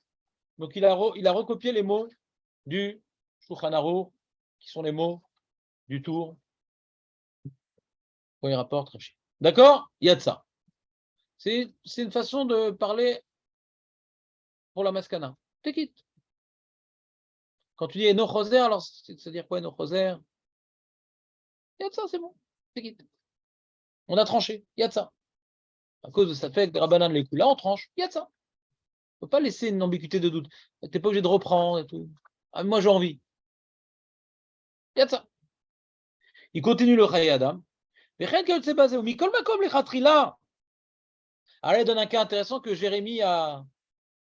Donc il a recopié les mots du Shulchan Aruch, qui sont les mots du tour. Quand il rapporte Rashi. D'accord? Il y a de ça. C'est une façon de parler pour la maskana. T'es quitte. Quand tu dis Eno Choser, alors c'est-à-dire quoi Eno Choser? Il y a de ça, c'est bon. C'est quitte. On a tranché, il y a de ça. À cause de ça fait que des Rabbanan les coups là, on tranche, il y a de ça. Il ne faut pas laisser une ambiguïté de doute. Tu n'es pas obligé de reprendre et tout. Ah, moi j'ai envie. Il y a de ça. Il continue le Chaye Adam. Alors, il donne un cas intéressant que Jérémie a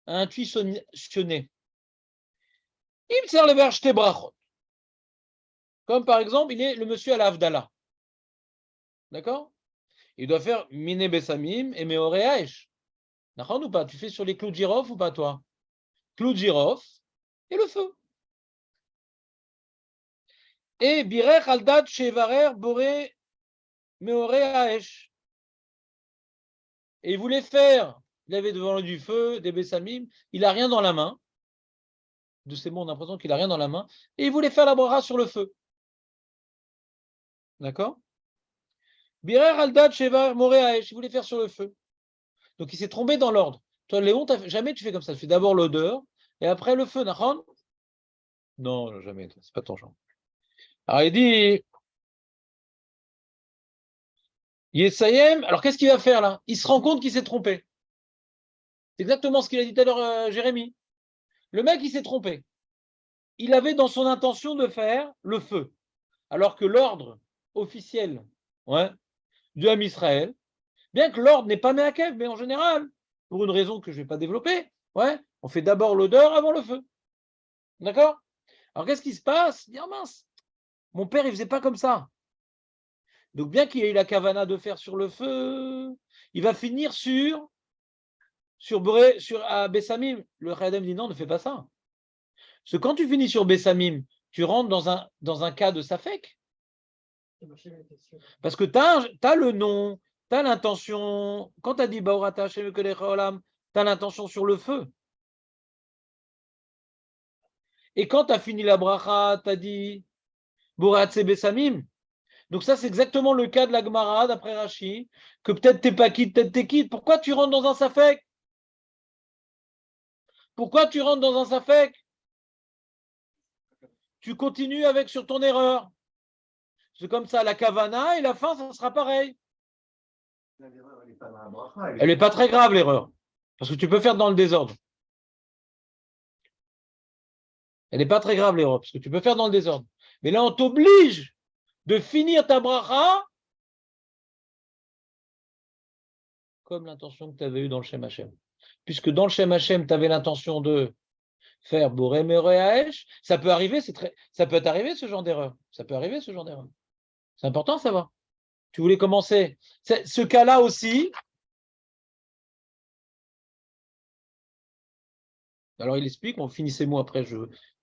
intuitionné. Il sert le verbe Shte Brachot. Comme par exemple, il est le monsieur à l'Avdallah. D'accord? Il doit faire Mine Bessamim et Meore Haesh. D'accord ou pas? Tu fais sur les clous de girofle ou pas, toi? Clous de girofle et le feu. Et Birech Aldad Shevarer Bore Meore Haesh. Et il voulait faire, il avait devant lui du feu, des Bessamim, il n'a rien dans la main. De ces mots, on a l'impression qu'il n'a rien dans la main. Et il voulait faire la bracha sur le feu. D'accord? Birer Aldad Sheva Moreaesh, il voulait faire sur le feu. Donc il s'est trompé dans l'ordre. Toi, Léon, jamais tu fais comme ça. Tu fais d'abord l'odeur et après le feu. Nahon? Non, jamais. C'est pas ton genre. Alors il dit Yesayem. Alors qu'est-ce qu'il va faire là? Il se rend compte qu'il s'est trompé. C'est exactement ce qu'il a dit tout à l'heure, Jérémie. Le mec, il s'est trompé. Il avait dans son intention de faire le feu. Alors que l'ordre officiel du Ham Israël, bien que l'ordre n'est pas Meakev, mais en général, pour une raison que je ne vais pas développer, on fait d'abord l'odeur avant le feu. D'accord? Alors qu'est-ce qui se passe? Il dit, oh mince, mon père, il ne faisait pas comme ça. Donc bien qu'il ait eu la kavana de faire sur le feu, il va finir sur Bessamim. Le Khadem dit non, ne fais pas ça. Parce que quand tu finis sur Bessamim, tu rentres dans un cas de Safek. Parce que tu as le nom, tu as l'intention. Quand tu as dit Baorata Hashem Kelech Haolam, tu as l'intention sur le feu. Et quand tu as fini la bracha, tu as dit Boratse Bessamim. Donc ça, c'est exactement le cas de la Gemara, d'après Rashi, que peut-être t'es pas quitte, peut-être t'es quitte. Pourquoi tu rentres dans un Safek? Pourquoi tu rentres dans un Safek? Tu continues avec sur ton erreur. C'est comme ça, la Kavana et la fin, ça sera pareil. Elle n'est pas très grave, l'erreur. Parce que tu peux faire dans le désordre. Elle n'est pas très grave, l'erreur, parce que tu peux faire dans le désordre. Mais là, on t'oblige de finir ta bracha comme l'intention que tu avais eue dans le Shem Hashem. Puisque dans le Shem Hashem, tu avais l'intention de faire Boré Mere Haesh, ça peut arriver, ça peut t'arriver ce genre d'erreur. Ça peut arriver ce genre d'erreur. C'est important à savoir. Tu voulais commencer. Ce cas-là aussi. Alors il explique, on finit ces mots après, je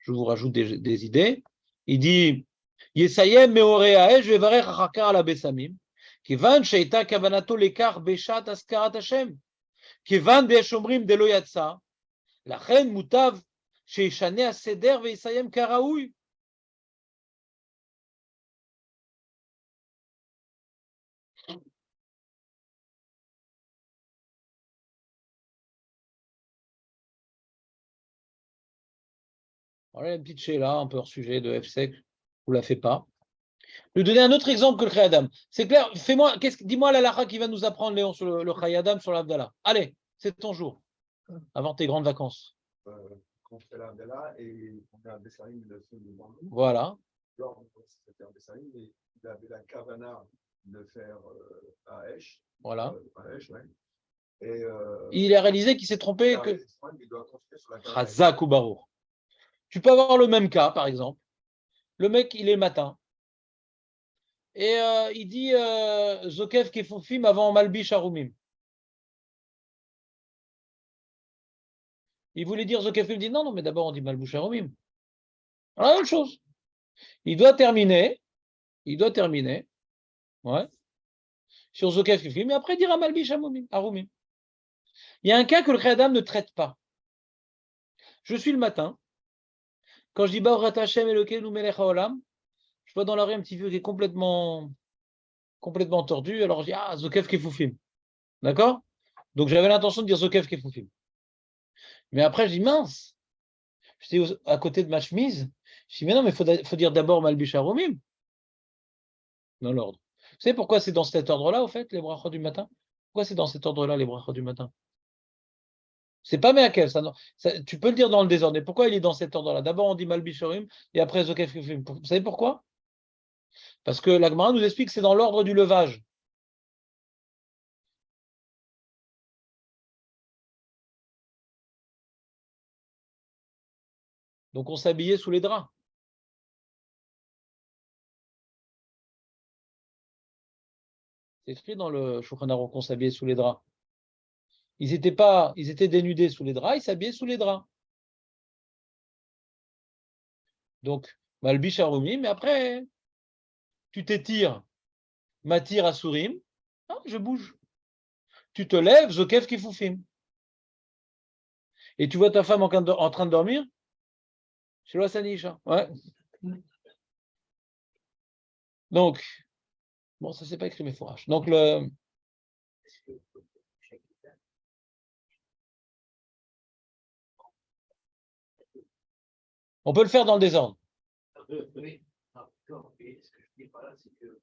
vous rajoute des idées. Il dit Yesayem Meore Haesh Vevarer Hakar ala Besamim. Kivan sheita kavanato lekar beshat askarat Hashem. Kivan be'eshomrim de lo yatsa. Lachen mutav sheishane aseder ve'yisayem karaoui. Voilà une petite chéla, un peu hors sujet de FSEC, vous ne la faites pas. Je vais donner un autre exemple que le Chayadam. C'est clair, dis-moi la lacha qui va nous apprendre, Léon, sur le Chayadam, sur l'Abdallah. Allez, c'est ton jour, avant tes grandes vacances. Quand on fait l'Abdallah et on a Bessarim le feu du Mandou. Voilà. Lors c'était Bessarim, mais il avait la kavana de faire à Esh. Voilà. Et, il a réalisé qu'il s'est trompé. Il doit continuer sur la kavana. Chazak ou Baruch. Tu peux avoir le même cas, par exemple. Le mec, il est matin. Et il dit Zokev Kefufim avant Malbish Arumim. Il voulait dire Zokev Kefufim, il dit non, mais d'abord on dit Malbish Arumim. La même chose. Il doit terminer. Sur Zokev Kefufim, mais après dire à Malbish Arumim. Il y a un cas que le Khadam ne traite pas. Je suis le matin. Quand je dis Ba'orat Hashem Elokeinu Melech Haolam, je vois dans la rue un petit vieux qui est complètement tordu. Alors je dis Zokev Kefufim. D'accord? Donc j'avais l'intention de dire Zokev Kefufim. Mais après je dis mince, J'étais à côté de ma chemise. Je dis, mais non, mais il faut dire d'abord Malbish Harumim, dans l'ordre. Vous savez pourquoi c'est dans cet ordre-là, au fait, les brachot du matin? Pourquoi c'est dans cet ordre-là, les brachot du matin? C'est pas Meakel, ça, non. Tu peux le dire dans le désordre. Mais pourquoi il est dans cet ordre-là? D'abord, on dit Malbish Harumim et après Zokef Kefufim. Vous savez pourquoi? Parce que la Gemara nous explique que c'est dans l'ordre du levage. Donc on s'habillait sous les draps. C'est écrit dans le Shulchan Aruch qu'on s'habillait sous les draps. Ils étaient dénudés sous les draps, ils s'habillaient sous les draps. Donc, Malbish Harumim, mais après, tu t'étires, Matir Asurim, je bouge. Tu te lèves, Zokef Kifufim. Et tu vois ta femme en train de dormir, chez l'Oasanisha. Ouais. Donc, bon, ça c'est pas écrit mes fourrages. Donc, on peut le faire dans le désordre. Oui, d'accord. Et ce que je dis par là, c'est que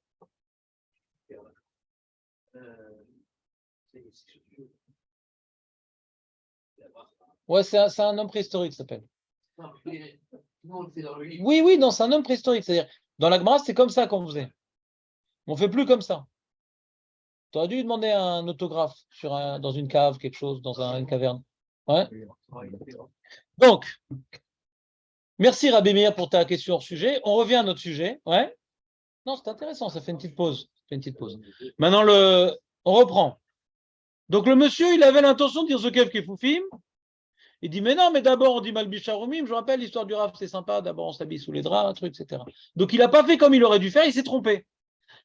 Ouais, c'est un homme préhistorique, ça s'appelle. Oui, Oui, non, c'est un homme préhistorique. C'est-à-dire, dans la Gemara, c'est comme ça qu'on faisait. On ne fait plus comme ça. Tu aurais dû lui demander un autographe dans une cave, quelque chose, dans une caverne. Ouais. Donc, merci Rabbi Meir pour ta question hors sujet. On revient à notre sujet. Ouais. Non, c'est intéressant, ça fait une petite pause. Maintenant, on reprend. Donc, le monsieur, il avait l'intention de dire Zokev Kefufim. Il dit, mais non, mais d'abord, on dit Malbish Harumim. Je rappelle l'histoire du Rav, c'est sympa. D'abord, on s'habille sous les draps, un truc, etc. Donc, il n'a pas fait comme il aurait dû faire, il s'est trompé.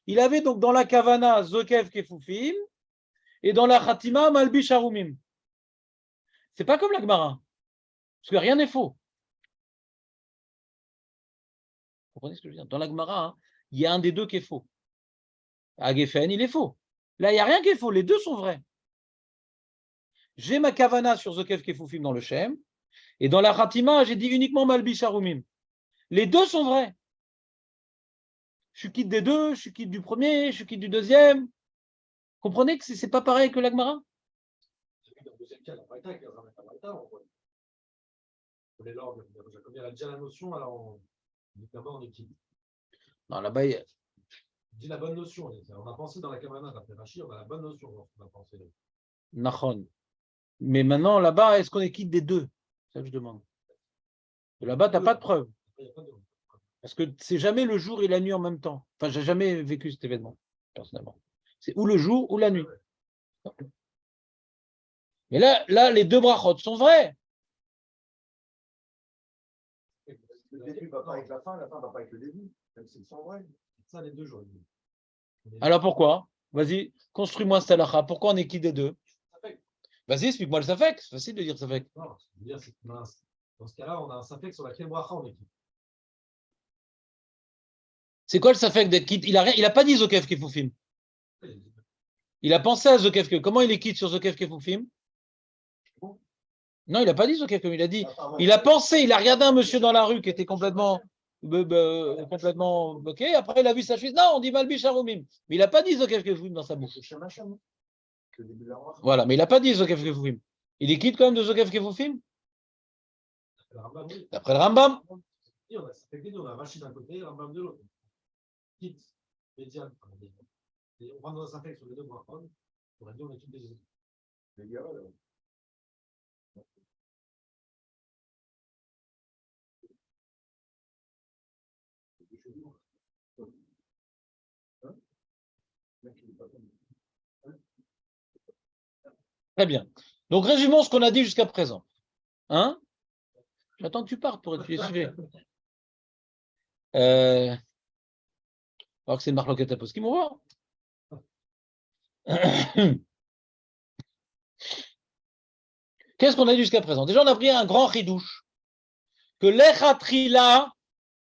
Il avait donc dans la Kavana Zokev Kefufim et dans la Khatima Malbish Harumim. C'est pas comme la Gemara. Parce que rien n'est faux. Vous comprenez ce que je veux dire? Dans la Gemara, il y a un des deux qui est faux. À Geffen, il est faux. Là, il n'y a rien qui est faux. Les deux sont vrais. J'ai ma Kavana sur Zokev Kefufim dans le Shem. Et dans la Khatima, j'ai dit uniquement Malbish Harumim. Les deux sont vrais. Je suis quitte des deux, je suis quitte du premier, je suis quitte du deuxième. Comprenez que ce n'est pas pareil que la Gemara? Dans le deuxième cas, la Braïta, avec la Braïta, on connaît l'ordre, comme il y a déjà la notion, alors on dit d'abord on est qui? Non, là-bas, il y a... On dit la bonne notion. On a pensé dans la Kavana, d'après Rachid, on a la bonne notion. On a pensé. Nachon. Mais maintenant, là-bas, est-ce qu'on est quitte des deux? C'est ça que je demande. Et là-bas, tu n'as pas de preuve. Parce que c'est jamais le jour et la nuit en même temps. Enfin, j'ai jamais vécu cet événement, personnellement. C'est ou le jour ou la nuit. Mais là, les deux brachot sont vrais. Le début ne va pas avec la fin ne va pas avec le début. Même s'ils sont vrais. Ça, les deux jours. Alors pourquoi? Vas-y, construis-moi cette halakha. Pourquoi on est qui des deux? Vas-y, explique-moi le safek. C'est facile de dire safek. Non, je veux dire, dans ce cas-là, on a un safek sur laquelle bracha on est qui. C'est quoi le safek d'être quitte? Il a pas dit Zokev Kefufim. Il a pensé à Zokev Kefufim. Comment il est quitte sur Zokev Kefufim? Non, il n'a pas dit Zokev Kefufim. Il a dit, il a pensé, il a regardé un monsieur dans la rue qui était complètement bloqué. Après, il a vu sa chemise. Non, on dit Malbish Harumim. Mais il n'a pas dit Zokev Kefufim dans sa bouche. Voilà, mais il n'a pas dit Zokev Kefufim. Il est quitte quand même de Zokev Kefufim? D'après le Rambam. On a Rachid d'un côté et Rambam de l'autre. Quitte, médiane. Et on rentre dans un safek sur les deux brachot. On aurait dit on est toutes des autres. Très bien. Donc, résumons ce qu'on a dit jusqu'à présent. Hein? J'attends que tu partes pour être suivi. Alors que c'est une marloquette à pause qui m'envoie. Qu'est-ce qu'on a dit jusqu'à présent? Déjà, on a pris un grand chidouche. Que l'echatrila,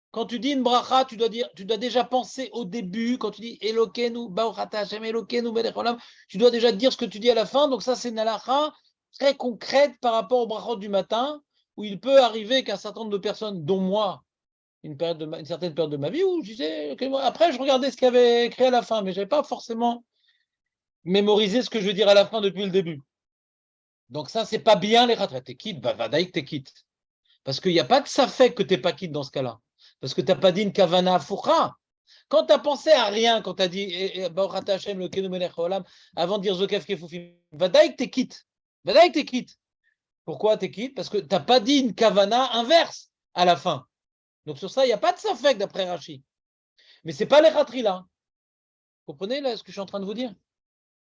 quand tu dis une bracha, tu dois déjà penser au début, quand tu dis Elokenu, Baruchata Hashem, Elokenu, Melech Olam, tu dois déjà dire ce que tu dis à la fin. Donc ça, c'est une halakha très concrète par rapport au brachot du matin. où il peut arriver qu'un certain nombre de personnes, dont moi, une certaine période de ma vie, où je disais, après je regardais ce qu'il y avait écrit à la fin, mais je n'avais pas forcément mémorisé ce que je veux dire à la fin depuis le début. Donc ça, c'est pas bien les retraites. T'es quitte, vadaï que t'es quitte. Parce qu'il n'y a pas de safek que t'es pas quitte dans ce cas-là. Parce que t'as pas dit une kavana foucha. Quand tu as pensé à rien, quand tu as dit avant de dire Zokef Kefufim, vadaï que t'es quitte. Vadaï que t'es quitte. Pourquoi t'es quitte? Parce que tu n'as pas dit une kavana inverse à la fin. Donc sur ça, il n'y a pas de safek d'après Rashi. Mais ce n'est pas les ratri là. Vous comprenez là ce que je suis en train de vous dire?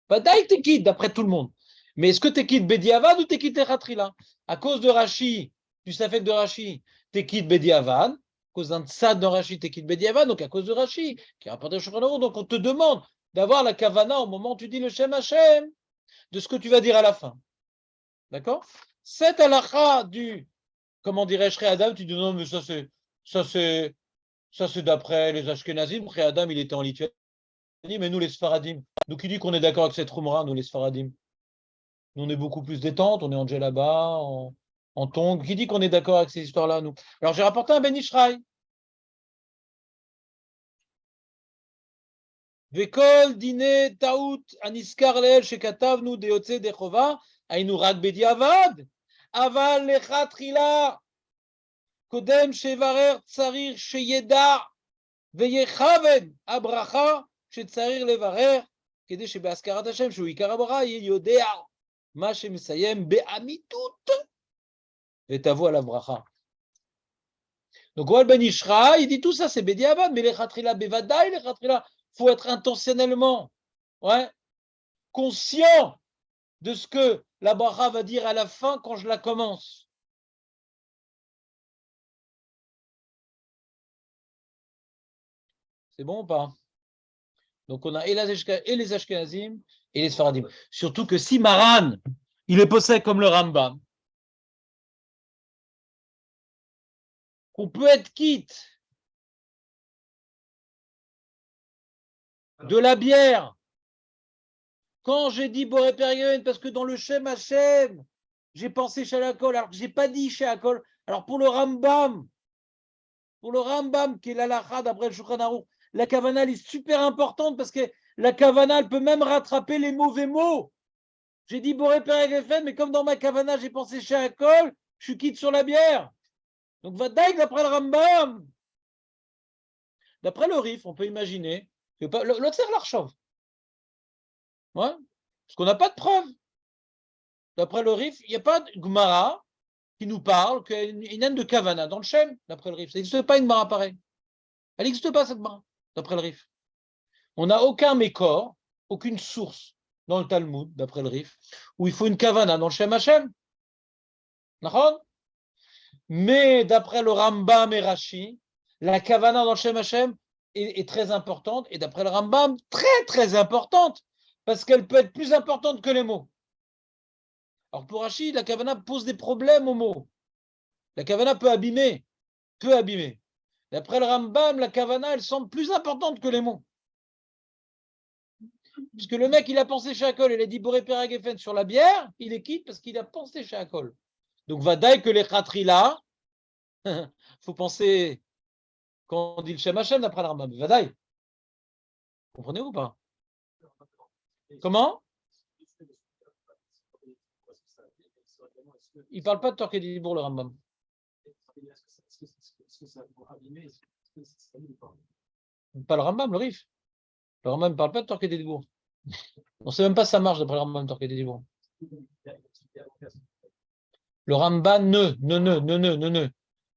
Vadaï que t'es quitte d'après tout le monde. Mais est-ce que t'es quitte Bediavad ou t'es quitte les ratri là? À cause de Rashi, du safek de Rashi, t'es quitte Bediavad. À cause d'un tzad de Rashi, t'es quitte Bediavad, donc à cause de Rashi, qui a rapporté au Shulchan Aruch. Donc on te demande d'avoir la kavana au moment où tu dis le Shem Hashem, de ce que tu vas dire à la fin. D'accord? Cette halakha du, comment dirais-je, Adam, tu dis non, mais ça c'est d'après les Ashkenazim. Adam, il était en Lituanie, mais nous les Sfaradim. Nous qui dit qu'on est d'accord avec cette Rumra, nous les Sfaradim. Nous on est beaucoup plus détente, on est en djellaba, en tongs. Qui dit qu'on est d'accord avec ces histoires-là, nous? Alors j'ai rapporté un Ben Ishraï. Vekol dine taout aniskar leel shekatavnu deotze dechova aynu rak bediavad aval lechatchila kodem shevarer tsarir sheyeda ויכוון הברכה שצריך לברר כדי שבהזכרת השם שהוא עיקר הברכה יהיה יודע מה שמסיים באמיתות ותבוא עליו ברכה. Donc Wal Ben Ishra, il dit tout ça c'est Bediavad, mais les Khatrila Bevadaï, les Khatrila, il faut être intentionnellement conscient de ce que la bracha va dire à la fin quand je la commence. C'est bon ou pas? Donc on a et les Ashkenazim et les Sfaradim. Surtout que si Maran, il est possède comme le Rambam, qu'on peut être quitte de la bière quand j'ai dit Boré Période, parce que dans le Shem Hashem, j'ai pensé Shalakol, alors que je n'ai pas dit Shalakol. Alors pour le Rambam qui est l'alacha d'après le Shulchan Aruch, la kavana est super importante parce que la kavana, elle peut même rattraper les mauvais mots. J'ai dit Boré Période, mais comme dans ma kavana, j'ai pensé Shalakol, je suis quitte sur la bière. Donc Vadaïk d'après le Rambam. D'après le Rif, on peut imaginer que l'autre c'est l'Archov. Ouais, parce qu'on n'a pas de preuve. D'après le Rif, il n'y a pas de Gemara qui nous parle qu'il y a une haine de Kavana dans le Shem, d'après le Rif. Ça n'existe pas une Gemara pareille. Elle n'existe pas cette Gemara, d'après le Rif. On n'a aucun mécor, aucune source dans le Talmud, d'après le Rif, où il faut une Kavana dans le Shem Hashem. D'accord? Mais d'après le Rambam et Rashi, la Kavana dans le Shem Hashem est très importante, et d'après le Rambam, très très importante, parce qu'elle peut être plus importante que les mots. Alors pour Rashi, la Kavana pose des problèmes aux mots. La Kavana peut abîmer. D'après le Rambam, la Kavana, elle semble plus importante que les mots. Puisque le mec, il a pensé chez Akol, il a dit Boré Peragefen sur la bière, il est quitte parce qu'il a pensé chez Akol. Donc vadaï que les khatri là, il faut penser quand on dit le Shem Hashem d'après le Rambam. Vadaï. Comprenez ou pas? Comment? Il ne parle pas de Torqué d'Ibour, le Rambam. Pas le Rambam, le Rif. Le Rambam ne parle pas de Torqué d'Ibour. On ne sait même pas si ça marche d'après le Rambam Torqué d'Ibour. Le Rambam ne.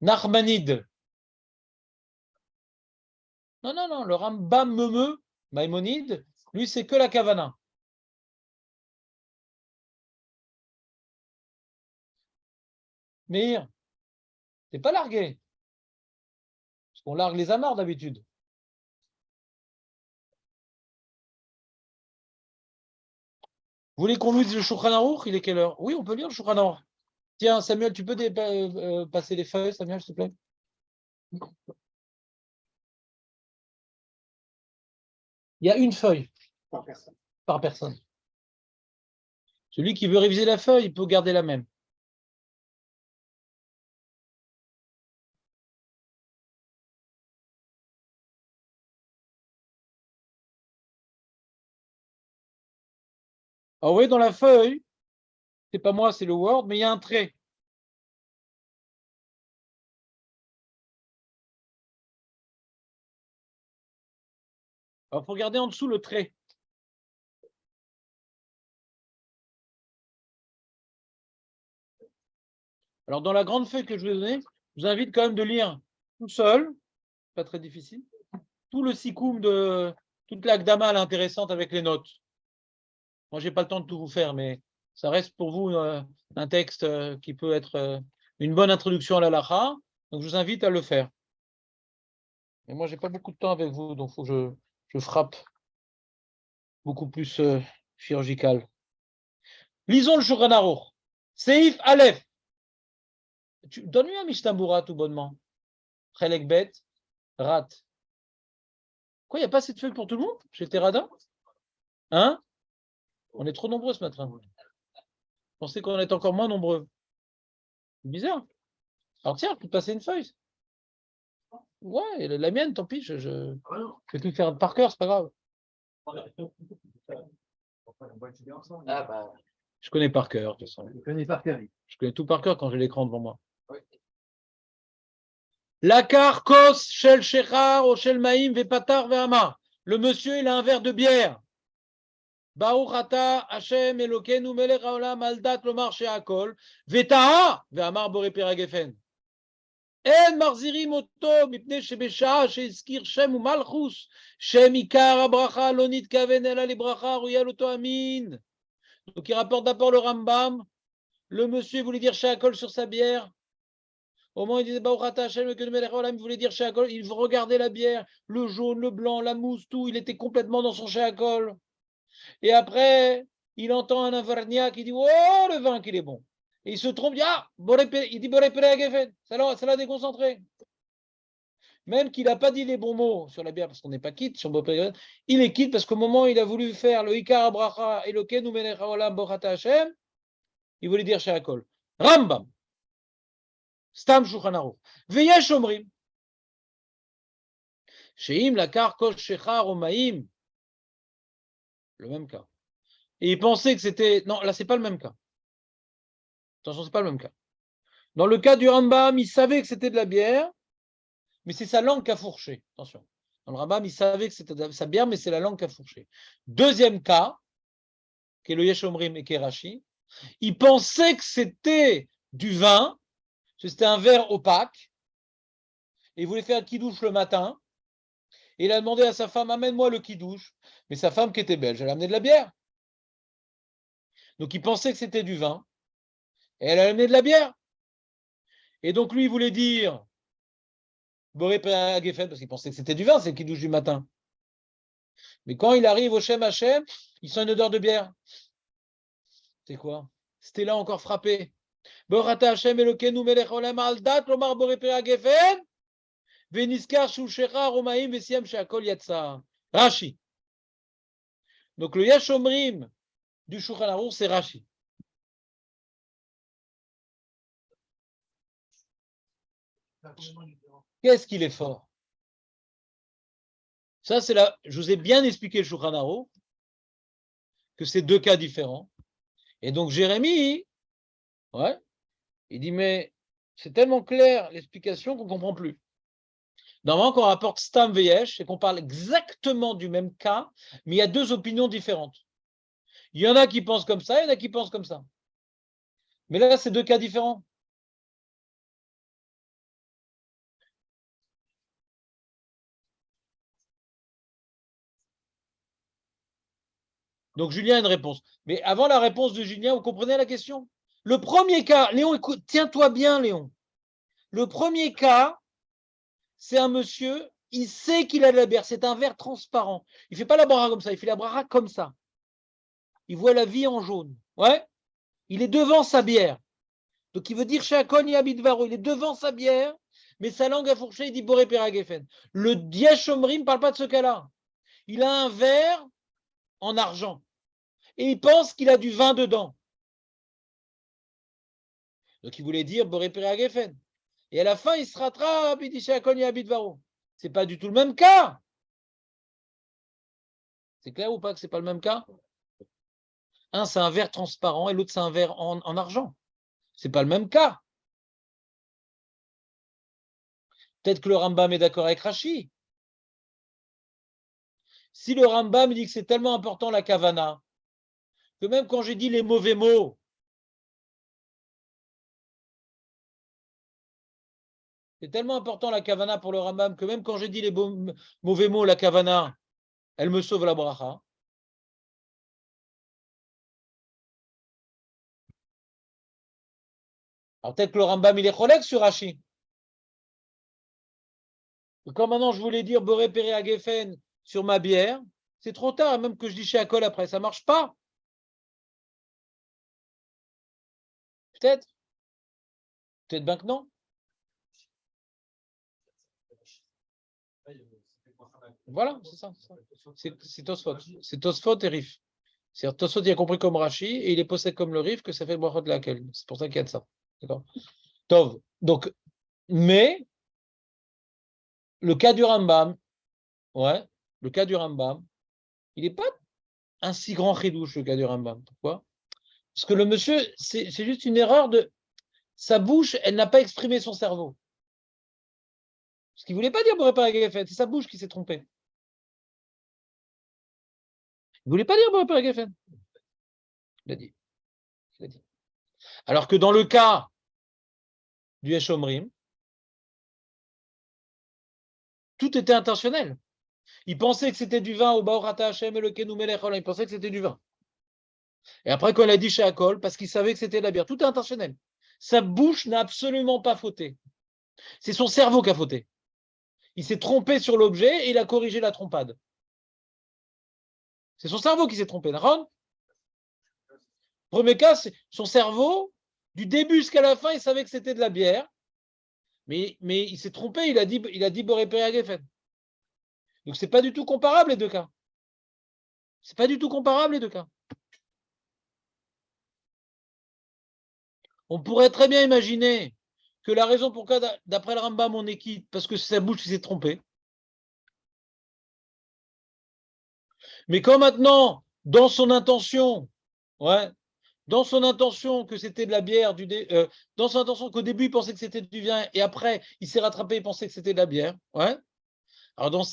Nachmanide. Non. Le Rambam Maïmonide, lui, c'est que la Kavana. Meir, c'est pas largué. Parce qu'on largue les amarres d'habitude. Vous voulez qu'on lise le Shulchan Aruch? Il est quelle heure? Oui, on peut lire le Shulchan Aruch. Tiens, Samuel, tu peux passer les feuilles, Samuel, s'il te plaît? Il y a une feuille par personne. Celui qui veut réviser la feuille, il peut garder la même. Alors, vous voyez, dans la feuille, c'est pas moi, c'est le Word, mais il y a un trait. Alors, il faut regarder en dessous le trait. Alors, dans la grande feuille que je vais donner, je vous invite quand même de lire tout seul, pas très difficile, tout le sikoum de toute l'Akdama intéressante avec les notes. Moi, je n'ai pas le temps de tout vous faire, mais ça reste pour vous un texte qui peut être une bonne introduction à l'halakha. Donc, je vous invite à le faire. Et moi, je n'ai pas beaucoup de temps avec vous, donc il faut que je frappe beaucoup plus chirurgical. Lisons le Shulchan Aruch. Seif Aleph. Donne-lui un Mishnah tout bonnement. Chelek Bet, Rat. Quoi, il n'y a pas assez de feuilles pour tout le monde chez Terada? Hein? On est trop nombreux ce matin. Je pensais qu'on est encore moins nombreux. Bizarre. Alors tiens, je peux te passer une feuille. Ouais, la mienne, tant pis, je vais tout faire par cœur, c'est pas grave. Ah bah, Je connais par cœur, de toute façon. Je connais par cœur. Je connais tout par cœur quand j'ai l'écran devant moi. Lakar kos shel shechar ou shel maïm vepatar ve'ama. Le monsieur, il a un verre de bière. Baruch ata Hashem Elokeinu melech haolam al dat lomar she'akol vetaha ve'amar borei peragefen. En marzirim oto mipnei shebesha'a she'izkir shem u'malchus shem ikar habracha lo nitkaven ela libracha ruyal oto amin. Donc il rapporte d'abord le Rambam. Le monsieur voulait dire she'akol sur sa bière. Au moment où il disait Baruch ata Hashem Elokeinu melech haolam, il voulait dire she'akol. Il regardait la bière, le jaune, le blanc, la mousse, tout. Il était complètement dans son she'akol. Et après, il entend un Avarnia qui dit oh, le vin qu'il est bon. Et il se trompe, il dit Boré Pere Agefen. Ça l'a déconcentré. Même qu'il n'a pas dit les bons mots sur la bière, parce qu'on n'est pas quitte sur Boré Pere Agefen, il est quitte parce qu'au moment où il a voulu faire le Ikar Abracha et le Kenu Melech Haolam Bochata Hashem, il voulait dire Sheakol. Rambam. Stam Shulchan Aruch. Veyesh Omrim. Sheim Lakar Kosh Shechar Omaim. Le même cas. Et il pensait que c'était. Non, là, c'est pas le même cas. Attention, c'est pas le même cas. Dans le cas du Rambam, il savait que c'était de la bière, mais c'est sa langue qui a fourché. Attention. Dans le Rambam, il savait que c'était de sa bière, mais c'est la langue qui a fourché. Deuxième cas, qui est le Yeshomrim et qui est Rashi, il pensait que c'était du vin, que c'était un verre opaque, et il voulait faire un kidouche le matin, et il a demandé à sa femme, amène-moi le kidouche, mais sa femme qui était belge, elle a amené de la bière. Donc il pensait que c'était du vin, et elle a amené de la bière. Et donc lui, il voulait dire Boré Pere Geffen, parce qu'il pensait que c'était du vin, c'est le kidouche du matin. Mais quand il arrive au Shem Hashem, il sent une odeur de bière. C'est quoi? C'était là encore frappé. Borata Hashem Elokeinu melech olam al dat lomar boré Pere Geffen veniskar shu shecha romaim vesiam sheakol yatsa. Rashi. Donc le Yashomrim du Shulchan Aruch, c'est Rashi. Qu'est-ce qu'il est fort? Ça, c'est là. Je vous ai bien expliqué le Shulchan Aruch, que c'est deux cas différents. Et donc Jérémie, ouais, il dit, mais c'est tellement clair l'explication qu'on ne comprend plus. Normalement, quand on rapporte Stam Veyesh, et qu'on parle exactement du même cas, mais il y a deux opinions différentes. Il y en a qui pensent comme ça, il y en a qui pensent comme ça. Mais là, c'est deux cas différents. Donc Julien a une réponse. Mais avant la réponse de Julien, vous comprenez la question? Le premier cas, Léon, écoute, tiens-toi bien, Léon. Le premier cas, c'est un monsieur, il sait qu'il a de la bière, c'est un verre transparent. Il ne fait pas la bracha comme ça, il fait la bracha comme ça. Il voit la vie en jaune. Ouais. Il est devant sa bière. Donc il veut dire Sheakol Yabidvaro, il est devant sa bière, mais sa langue a fourché, il dit Boré Pere Geffen. Le Yeshomrim ne parle pas de ce cas-là. Il a un verre en argent. Et il pense qu'il a du vin dedans. Donc il voulait dire Boré Pere Geffen. Et à la fin, il se rattrape, il dit Sheakol Yabidvaro. Ce n'est pas du tout le même cas. C'est clair ou pas que ce n'est pas le même cas? Un, c'est un verre transparent et l'autre, c'est un verre en argent. Ce n'est pas le même cas. Peut-être que le Rambam est d'accord avec Rashi. Si le Rambam dit que c'est tellement important la kavana, que même quand j'ai dit les mauvais mots, c'est tellement important la kavana pour le Rambam que même quand j'ai dit les mauvais mots, la kavana, elle me sauve la bracha. Alors peut-être que le Rambam, il est cholek sur Rashi. Quand maintenant je voulais dire Boré Péré à Geffen sur ma bière, c'est trop tard, même que je dis chez Akol après, ça ne marche pas. Peut-être. Peut-être bien que non. Voilà, c'est ça. C'est Tosfot. C'est Tosfot et Rif. C'est-à-dire Tosfot, il a compris comme Rashi et il est possède comme le Rif que ça fait brachot de laquelle. C'est pour ça qu'il y a de ça. D'accord. Tov. Donc, mais le cas du Rambam, ouais, le cas du Rambam, il n'est pas un si grand chidouche, le cas du Rambam. Pourquoi? Parce que le monsieur, c'est juste une erreur de sa bouche, elle n'a pas exprimé son cerveau. Parce qu'il ne voulait pas dire Boré Péré Geffen, c'est sa bouche qui s'est trompée. Il ne voulait pas dire Boré Péré Geffen. Il a dit. Il a dit. Alors que dans le cas du Eshomrim, tout était intentionnel. Il pensait que c'était du vin au Baorata Hashem et le Kenou Melech, il pensait que c'était du vin. Et après, quand il a dit chez Akol, parce qu'il savait que c'était de la bière, tout est intentionnel. Sa bouche n'a absolument pas fauté. C'est son cerveau qui a fauté. Il s'est trompé sur l'objet et il a corrigé la trompade. C'est son cerveau qui s'est trompé. D'accord ? Premier cas, c'est son cerveau, du début jusqu'à la fin, il savait que c'était de la bière, mais il s'est trompé, il a dit Boré Péré Geffen. Donc, ce n'est pas du tout comparable les deux cas. C'est pas du tout comparable les deux cas. On pourrait très bien imaginer que la raison pourquoi, d'après le Rambam, on est quitte, parce que c'est sa bouche qui s'est trompée. Mais quand maintenant, dans son intention, dans son intention que c'était de la bière, dans son intention qu'au début il pensait que c'était du vin et après il s'est rattrapé et pensait que c'était de la bière, alors dans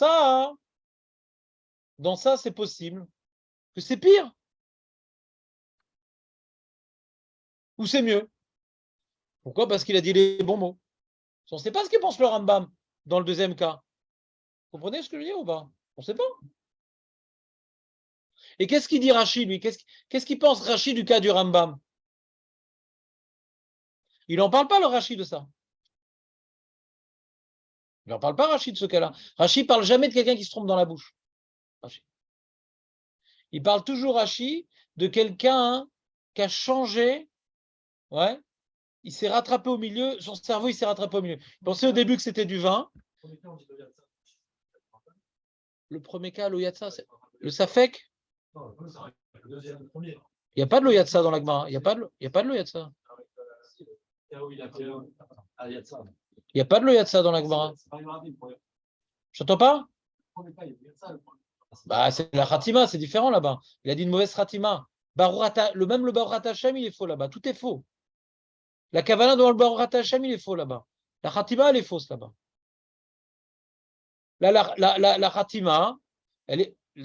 ça c'est possible que c'est pire ou c'est mieux. Pourquoi? Parce qu'il a dit les bons mots. On ne sait pas ce qu'il pense le Rambam dans le deuxième cas. Vous comprenez ce que je veux dire ou pas? On ne sait pas. Et qu'est-ce qu'il dit Rashi, lui? Qu'est-ce qu'il pense Rashi du cas du Rambam? Il n'en parle pas, le Rashi, de ça. Il n'en parle pas, Rashi, de ce cas-là. Rashi ne parle jamais de quelqu'un qui se trompe dans la bouche. Rashi. Il parle toujours, Rashi, de quelqu'un qui a changé, il s'est rattrapé au milieu, son cerveau, il s'est rattrapé au milieu. Il pensait au début que c'était du vin. Le premier cas, l'Oyatsa, c'est le Safek. Il n'y a pas de l'Oyatsa dans la Gemara. Il n'y a pas de l'Oyatsa. Il n'y a pas de l'Oyatsa dans la Gemara. Je n'entends pas? Bah, c'est la Khatima, c'est différent là-bas. Il a dit une mauvaise Khatima. Le Baruch Hashem, il est faux là-bas. Tout est faux. La Kavala dans le Baruch Hashem, il est faux là-bas. La Khatima, elle est fausse là-bas. Là, la Khatima,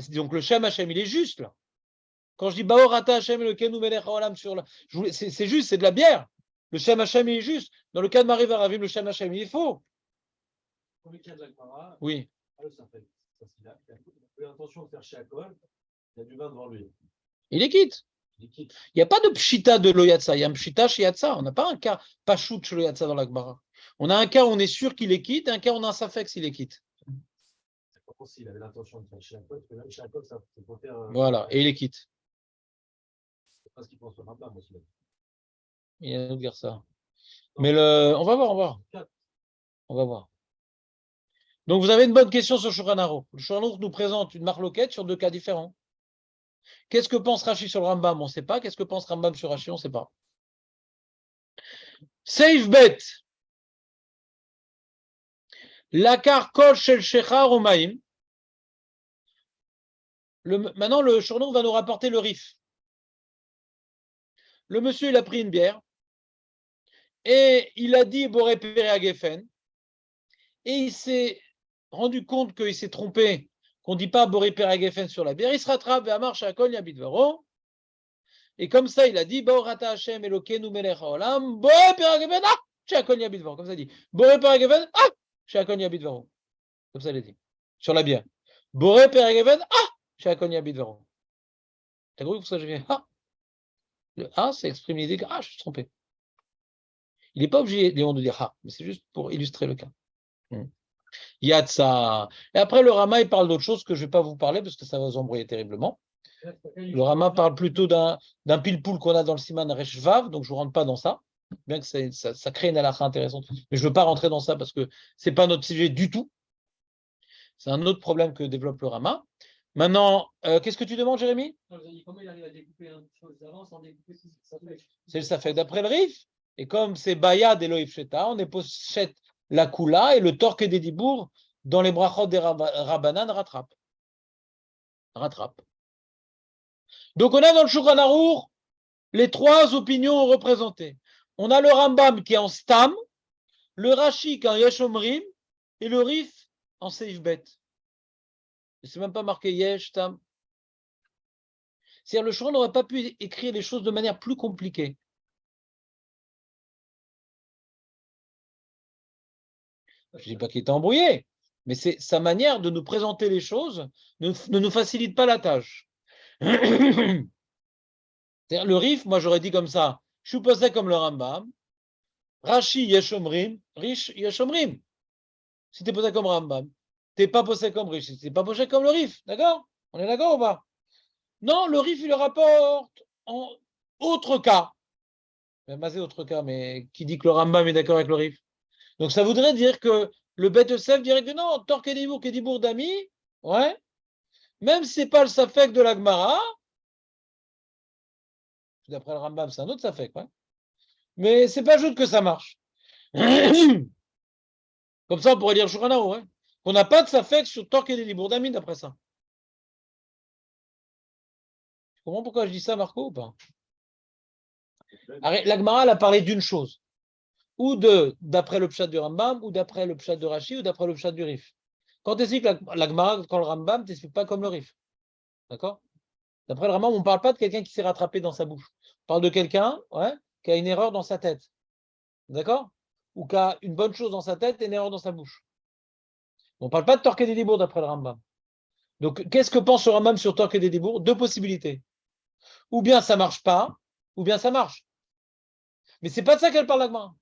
donc le Shem Hashem, il est juste là. Quand je dis Baruch Hashem et le Kenu Melech Haolam c'est juste, c'est de la bière. Le Shem Hashem, il est juste. Dans le cas de Marie Varavim, le Shem Hashem, il est faux. Dans le cas de la Gemara, oui. Il a eu l'intention de faire chez Akol, il y a du vin devant lui. Il est quitte. Il n'y a pas de pshita de l'Oyatsa, il y a un pshita chez Yatsa. On n'a pas un cas pachout chez l'Oyatsa dans la Gemara. On a un cas où on est sûr qu'il est quitte et un cas où on a un safek s'il est quitte. C'est pas possible, il avait l'intention de faire chez Akol, parce que même chez Akol, ça peut faire. Voilà, et il est quitte. C'est pas ce qu'il pense le Rambam aussi. Il y a nous dire ça. Mais on va voir. On va voir. Donc vous avez une bonne question sur Shulchan Aruch. Le Shulchan Aruch nous présente une marloquette sur deux cas différents. Qu'est-ce que pense Rashi sur le Rambam? On ne sait pas. Qu'est-ce que pense Rambam sur Rashi? On ne sait pas. Seif bet. Lakar kol shel shechar umaim. Maintenant, le Shulchan Aruch va nous rapporter le rif. Le monsieur, il a pris une bière et il a dit Boré Péré à Geffen et il s'est rendu compte qu'il s'est trompé, qu'on ne dit pas Boré Péré à Geffen sur la bière. Il se rattrape et marche à Kol Yabidvaro. Et comme ça, il a dit Baorata Hashem Elokeinu Melech Haolam Boré Péré à Geffen, ah, chez Kol Yabidvaro. Comme ça, il dit Boré Péré à Geffen, ah, chez Kol Yabidvaro. Comme ça, il a dit sur la bière. Boré Péré à Geffen, ah, chez Kol Yabidvaro. T'as compris pour ça que je viens ah. Le ah, ça exprime l'idée que ah, je suis trompé. Il n'est pas obligé, Léon, de dire ah, mais c'est juste pour illustrer le cas. Il y a de ça. Et après, le Rama, il parle d'autre chose que je ne vais pas vous parler parce que ça va vous embrouiller terriblement. Le Rama parle plutôt d'un pile-poule qu'on a dans le Siman Reshvav, donc je ne rentre pas dans ça, bien que ça crée une halakha intéressante. Mais je ne veux pas rentrer dans ça parce que ce n'est pas notre sujet du tout. C'est un autre problème que développe le Rama. Maintenant, qu'est-ce que tu demandes, Jérémy? Comment il arrive à découper une chose d'avant sans découper tout ça? C'est le Safek d'après le Rif. Et comme c'est Bayad et Loïf Sheta, on est Pochet la Kula et le Torque des Dibour dans les brachot des Rabbanan rattrape. Donc on a dans le Shulchan Arour les trois opinions représentées. On a le Rambam qui est en Stam, le Rashi qui est en Yesh Omrim et le Rif en Seif Bet. C'est même pas marqué Yesh, Stam. C'est-à-dire le Shulchan n'aurait pas pu écrire les choses de manière plus compliquée. Je ne dis pas qu'il était embrouillé, mais c'est sa manière de nous présenter les choses ne nous facilite pas la tâche. Le Rif, moi j'aurais dit comme ça, je suis posé comme le Rambam, Rashi Yeshomrim, Rish Yeshomrim. Si tu es posé comme Rambam, tu n'es pas posé comme Rish, tu n'es pas posé comme le Rif, d'accord? On est d'accord ou pas? Non, le Rif, il le rapporte en autre cas. C'est autre cas, mais qui dit que le Rambam est d'accord avec le Rif? Donc ça voudrait dire que le Bet Yosef dirait que non, Torque Kedibour d'Ami, ouais, même si ce n'est pas le Safek de la Gemara, d'après le Rambam, c'est un autre Safek, ouais, mais c'est pas juste que ça marche. Comme ça, on pourrait dire Shulchan Arour, ouais, qu'on n'a pas de Safek sur Torque Kedibour d'Ami d'après ça. Tu comprends pourquoi je dis ça, Marco, ou pas? La Gemara, elle a parlé d'une chose. Ou d'après le pshat du Rambam, ou d'après le pshat de Rashi, ou d'après le pshat du Rif. Quand tu expliques la Gemara, quand le Rambam, tu n'expliques pas comme le Rif. D'accord? D'après le Rambam, on ne parle pas de quelqu'un qui s'est rattrapé dans sa bouche. On parle de quelqu'un qui a une erreur dans sa tête. D'accord? Ou qui a une bonne chose dans sa tête et une erreur dans sa bouche. On ne parle pas de Torque des Dibour d'après le Rambam. Donc, qu'est-ce que pense le Rambam sur Torque des Dibour? Deux possibilités. Ou bien ça ne marche pas, ou bien ça marche. Mais ce n'est pas de ça qu'elle parle la Gemara.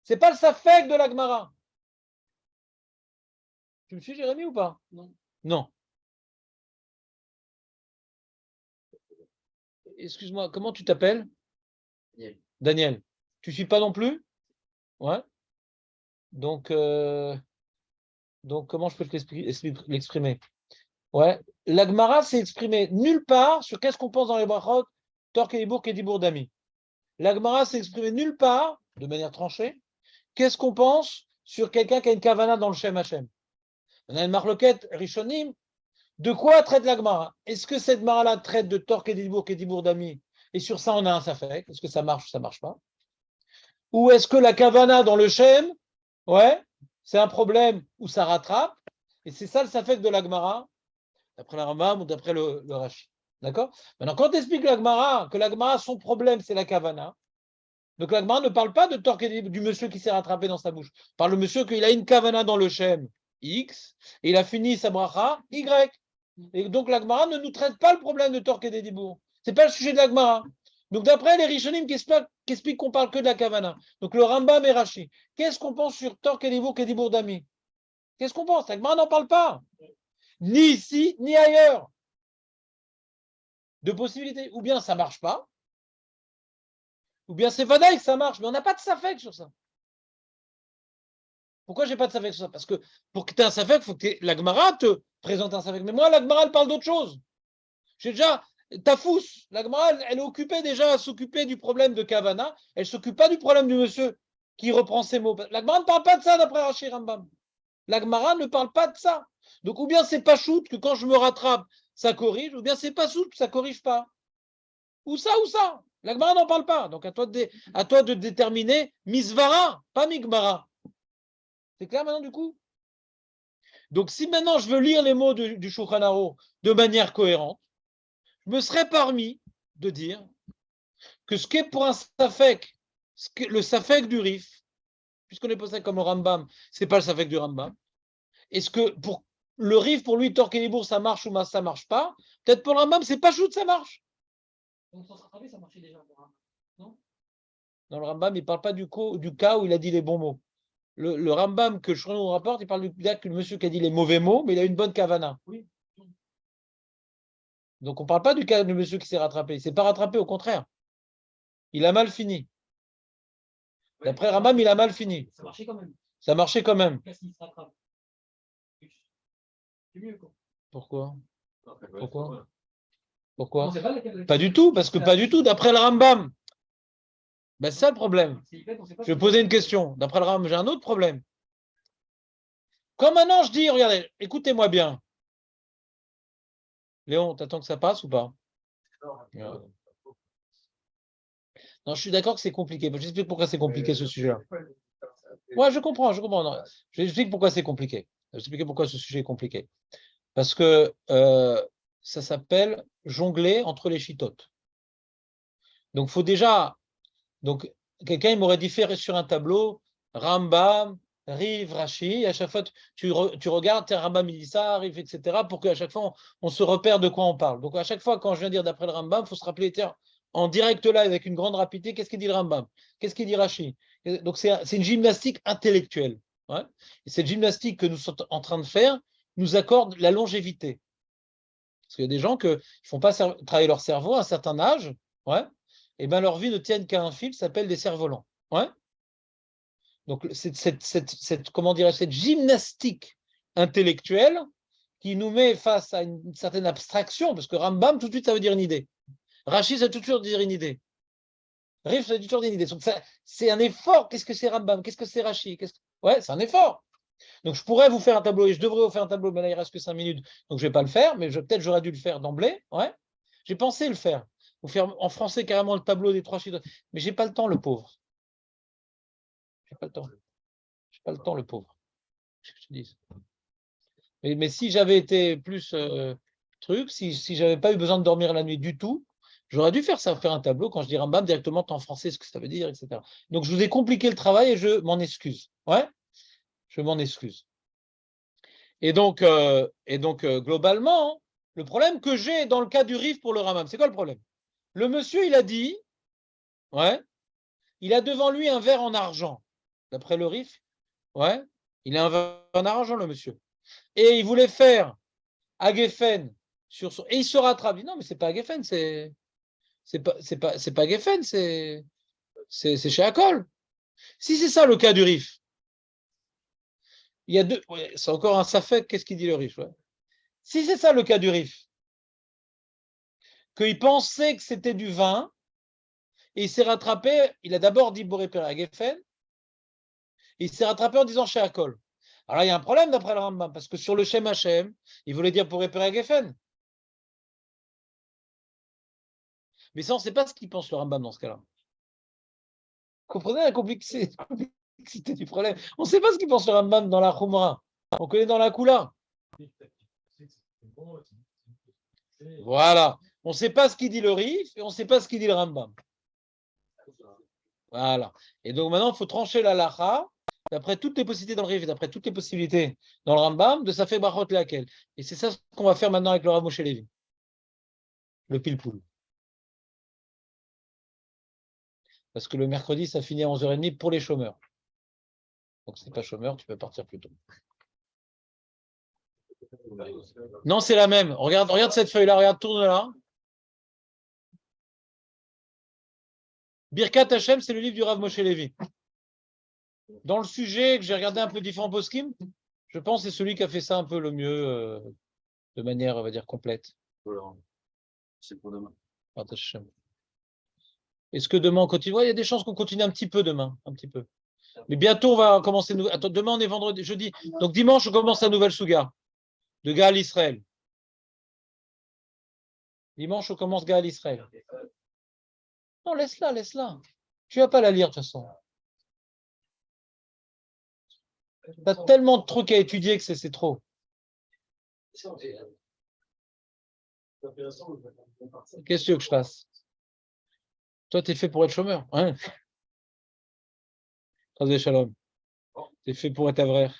Ce n'est pas le Safek de la Gemara. Tu me suis, Jérémy, ou pas? Non. Non. Excuse-moi, comment tu t'appelles? Daniel. Tu ne suis pas non plus? Ouais. Donc, comment je peux l'exprimer? Ouais. La Gemara s'est exprimée nulle part sur qu'est-ce qu'on pense dans les brachot, Torque et Dibour d'Ami. La Gemara s'est exprimée nulle part, de manière tranchée, qu'est-ce qu'on pense sur quelqu'un qui a une kavana dans le Shem Hashem. On a une marloquette Rishonim. De quoi traite la Gemara? Est-ce que cette Gemara-là traite de Torque et Dibour d'Ami? Et sur ça, on a un Safek. Est-ce que ça marche ou ça ne marche pas? Ou est-ce que la kavana dans le Shem, ouais, c'est un problème où ça rattrape? Et c'est ça le Safek de la Gemara, d'après la Rambam ou d'après le Rashi. D'accord? Maintenant, quand tu expliques la Gemara, que la Gemara, son problème, c'est la kavana, donc la Gemara ne parle pas de Torque du monsieur qui s'est rattrapé dans sa bouche. Parle le monsieur qu'il a une kavana dans le Shem, X, et il a fini sa bracha, Y. Et donc la Gemara ne nous traite pas le problème de Torque et Dibour. Ce n'est pas le sujet de la Gemara. Donc d'après les Rishonim qui expliquent qu'on parle que de la kavana, donc le Rambam et Rashi, qu'est-ce qu'on pense sur Torque et Dibour d'Ami? Qu'est-ce qu'on pense? La Gemara n'en parle pas. Ni ici, ni ailleurs. De possibilités. Ou bien ça ne marche pas, ou bien c'est vadaï que ça marche, mais on n'a pas de safek sur ça. Pourquoi je n'ai pas de safek sur ça? Parce que pour que tu aies un safek, il faut que la Gemara te présente un safek. Mais moi, la Gemara, elle parle d'autre chose. J'ai déjà Tafous. La Gemara, elle est occupée déjà à s'occuper du problème de Kavana. Elle ne s'occupe pas du problème du monsieur qui reprend ses mots. La Gemara ne parle pas de ça d'après Rashi Rambam. La Gemara ne parle pas de ça. Donc, ou bien c'est pas shoot que quand je me rattrape, ça corrige, ou bien c'est pas shoot que ça corrige pas. ou ça, ou ça. La Gemara n'en parle pas. Donc, à toi de déterminer misvara, pas migmara. C'est clair maintenant, du coup? Donc, si maintenant je veux lire les mots du Shulchan Aruch de manière cohérente, je me serais permis de dire que ce qu'est pour un safek, le safek du Rif, puisqu'on est posé comme au Rambam, c'est pas le safek du Rambam. Est-ce que pour le Rif, pour lui, Torque et Libour, ça marche ou ça marche pas? Peut-être pour le Rambam, c'est pas shoot, ça marche. Donc, sans s'attraper, ça marchait déjà pour un. Non? Dans le Rambam, il ne parle pas du cas où il a dit les bons mots. Le Rambam que Shlomo nous rapporte, il parle du gars, le monsieur qui a dit les mauvais mots, mais il a une bonne kavana. Oui. Donc on ne parle pas du cas du monsieur qui s'est rattrapé. Il ne s'est pas rattrapé, au contraire. Il a mal fini. D'après Rambam, il a mal fini. Ça marchait quand même. Ça marchait quand même. Qu'est-ce qui se rattrape? C'est mieux, quoi. Pourquoi? Non, Pourquoi? c'est pas laquelle- Pas du tout, parce que pas du tout, d'après le Rambam. Ben, c'est ça le problème. C'est hyper, on sait pas Je vais si- poser une question. D'après le Rambam, j'ai un autre problème. Quand maintenant je dis, regardez, écoutez-moi bien. Léon, t'attends que ça passe ou pas? Non, je suis d'accord que c'est compliqué. J'explique pourquoi c'est compliqué ce sujet-là. Ouais, je comprends. Non, j'explique pourquoi c'est compliqué. Je vais expliquer pourquoi ce sujet est compliqué. Parce que ça s'appelle jongler entre les chitotes. Donc, faut déjà. Donc, quelqu'un il m'aurait dit faire sur un tableau Rambam, Riv, Rashi. Et à chaque fois, tu regardes, Rambam il dit ça, Riv, etc. pour qu'à chaque fois, on se repère de quoi on parle. Donc, à chaque fois, quand je viens dire d'après le Rambam, il faut se rappeler en direct là, avec une grande rapidité, qu'est-ce qu'il dit le Rambam? Qu'est-ce qu'il dit Rashi? Donc, c'est une gymnastique intellectuelle. Ouais. Et cette gymnastique que nous sommes en train de faire nous accorde la longévité. Parce qu'il y a des gens qui ne font pas travailler leur cerveau à un certain âge, ouais, et bien leur vie ne tienne qu'à un fil, ça s'appelle des cerfs-volants. Ouais. Donc, comment dirais-je, cette gymnastique intellectuelle qui nous met face à une certaine abstraction, parce que Rambam, tout de suite, ça veut dire une idée. Rashi, ça veut toujours dire une idée. Rif, ça veut toujours dire une idée. Donc, c'est un effort. Qu'est-ce que c'est Rambam? Qu'est-ce que c'est Rashi? Ouais, c'est un effort. Donc, je pourrais vous faire un tableau et je devrais vous faire un tableau, mais là, il ne reste que 5 minutes, donc je ne vais pas le faire, mais peut-être j'aurais dû le faire d'emblée. Ouais. J'ai pensé le faire. Vous faire en français carrément le tableau des 3 chiffres, mais je n'ai pas le temps, le pauvre. Je n'ai pas le temps. Je n'ai pas le temps, le pauvre. Je te dis. Mais si j'avais été plus si je n'avais pas eu besoin de dormir la nuit du tout, j'aurais dû faire un tableau quand je dis Rambam directement en français, ce que ça veut dire, etc. Donc, je vous ai compliqué le travail et je m'en excuse. Ouais. Je m'en excuse. Et donc, globalement, le problème que j'ai dans le cas du Rif pour le Rambam, c'est quoi le problème? Le monsieur, il a dit, ouais, il a devant lui un verre en argent. D'après le Rif, ouais, il a un verre en argent, le monsieur. Et il voulait faire Agefen sur son. Et il se rattrape. Il dit, non, mais c'est pas Agefen, c'est pas Agefen, c'est chez Akol. Si c'est ça le cas du Rif, il y a deux. Ouais, c'est encore un safek, qu'est-ce qu'il dit le Rif? Ouais. Si c'est ça le cas du Rif, qu'il pensait que c'était du vin, et il s'est rattrapé, il a d'abord dit Boré Père Geffen, et il s'est rattrapé en disant chez Akol. Alors là, il y a un problème d'après le Rambam, parce que sur le Shem Hashem, il voulait dire Boré Père Geffen. Mais ça, on ne sait pas ce qu'il pense le Rambam dans ce cas-là. Vous comprenez la complexité du problème? On ne sait pas ce qu'il pense le Rambam dans la Khumra. On connaît dans la Kula. Voilà. On ne sait pas ce qu'il dit le Rif et on ne sait pas ce qu'il dit le Rambam. Voilà. Et donc maintenant, il faut trancher la lacha d'après toutes les possibilités dans le Rif et d'après toutes les possibilités dans le Rambam de Safek Brachot laquelle. Et c'est ça ce qu'on va faire maintenant avec le Rav Moshe Levi. Le pilpoul. Parce que le mercredi, ça finit à 11h30 pour les chômeurs. Donc si tu n'es pas chômeur, tu peux partir plus tôt. Non, c'est la même. Regarde cette feuille-là, regarde, tourne-la. Birkat Hashem, c'est le livre du Rav Moshe Levi. Dans le sujet que j'ai regardé un peu différents poskim, je pense que c'est celui qui a fait ça un peu le mieux, de manière, on va dire, complète. Voilà. C'est pour demain. Est-ce que demain on continue? Ouais, il y a des chances qu'on continue un petit peu demain, un petit peu. Mais bientôt on va commencer. Attends, demain on est vendredi, jeudi. Donc dimanche on commence la nouvelle Souga de Gaal Israël. Dimanche on commence Gaal Israël. Non, laisse-la, laisse-la. Tu vas pas la lire de toute façon. Tu as tellement de trucs à étudier que c'est trop. Qu'est-ce que tu veux que je fasse? Toi, tu es fait pour être chômeur. Hein? Chas Shalom. Tu es fait pour être avraire.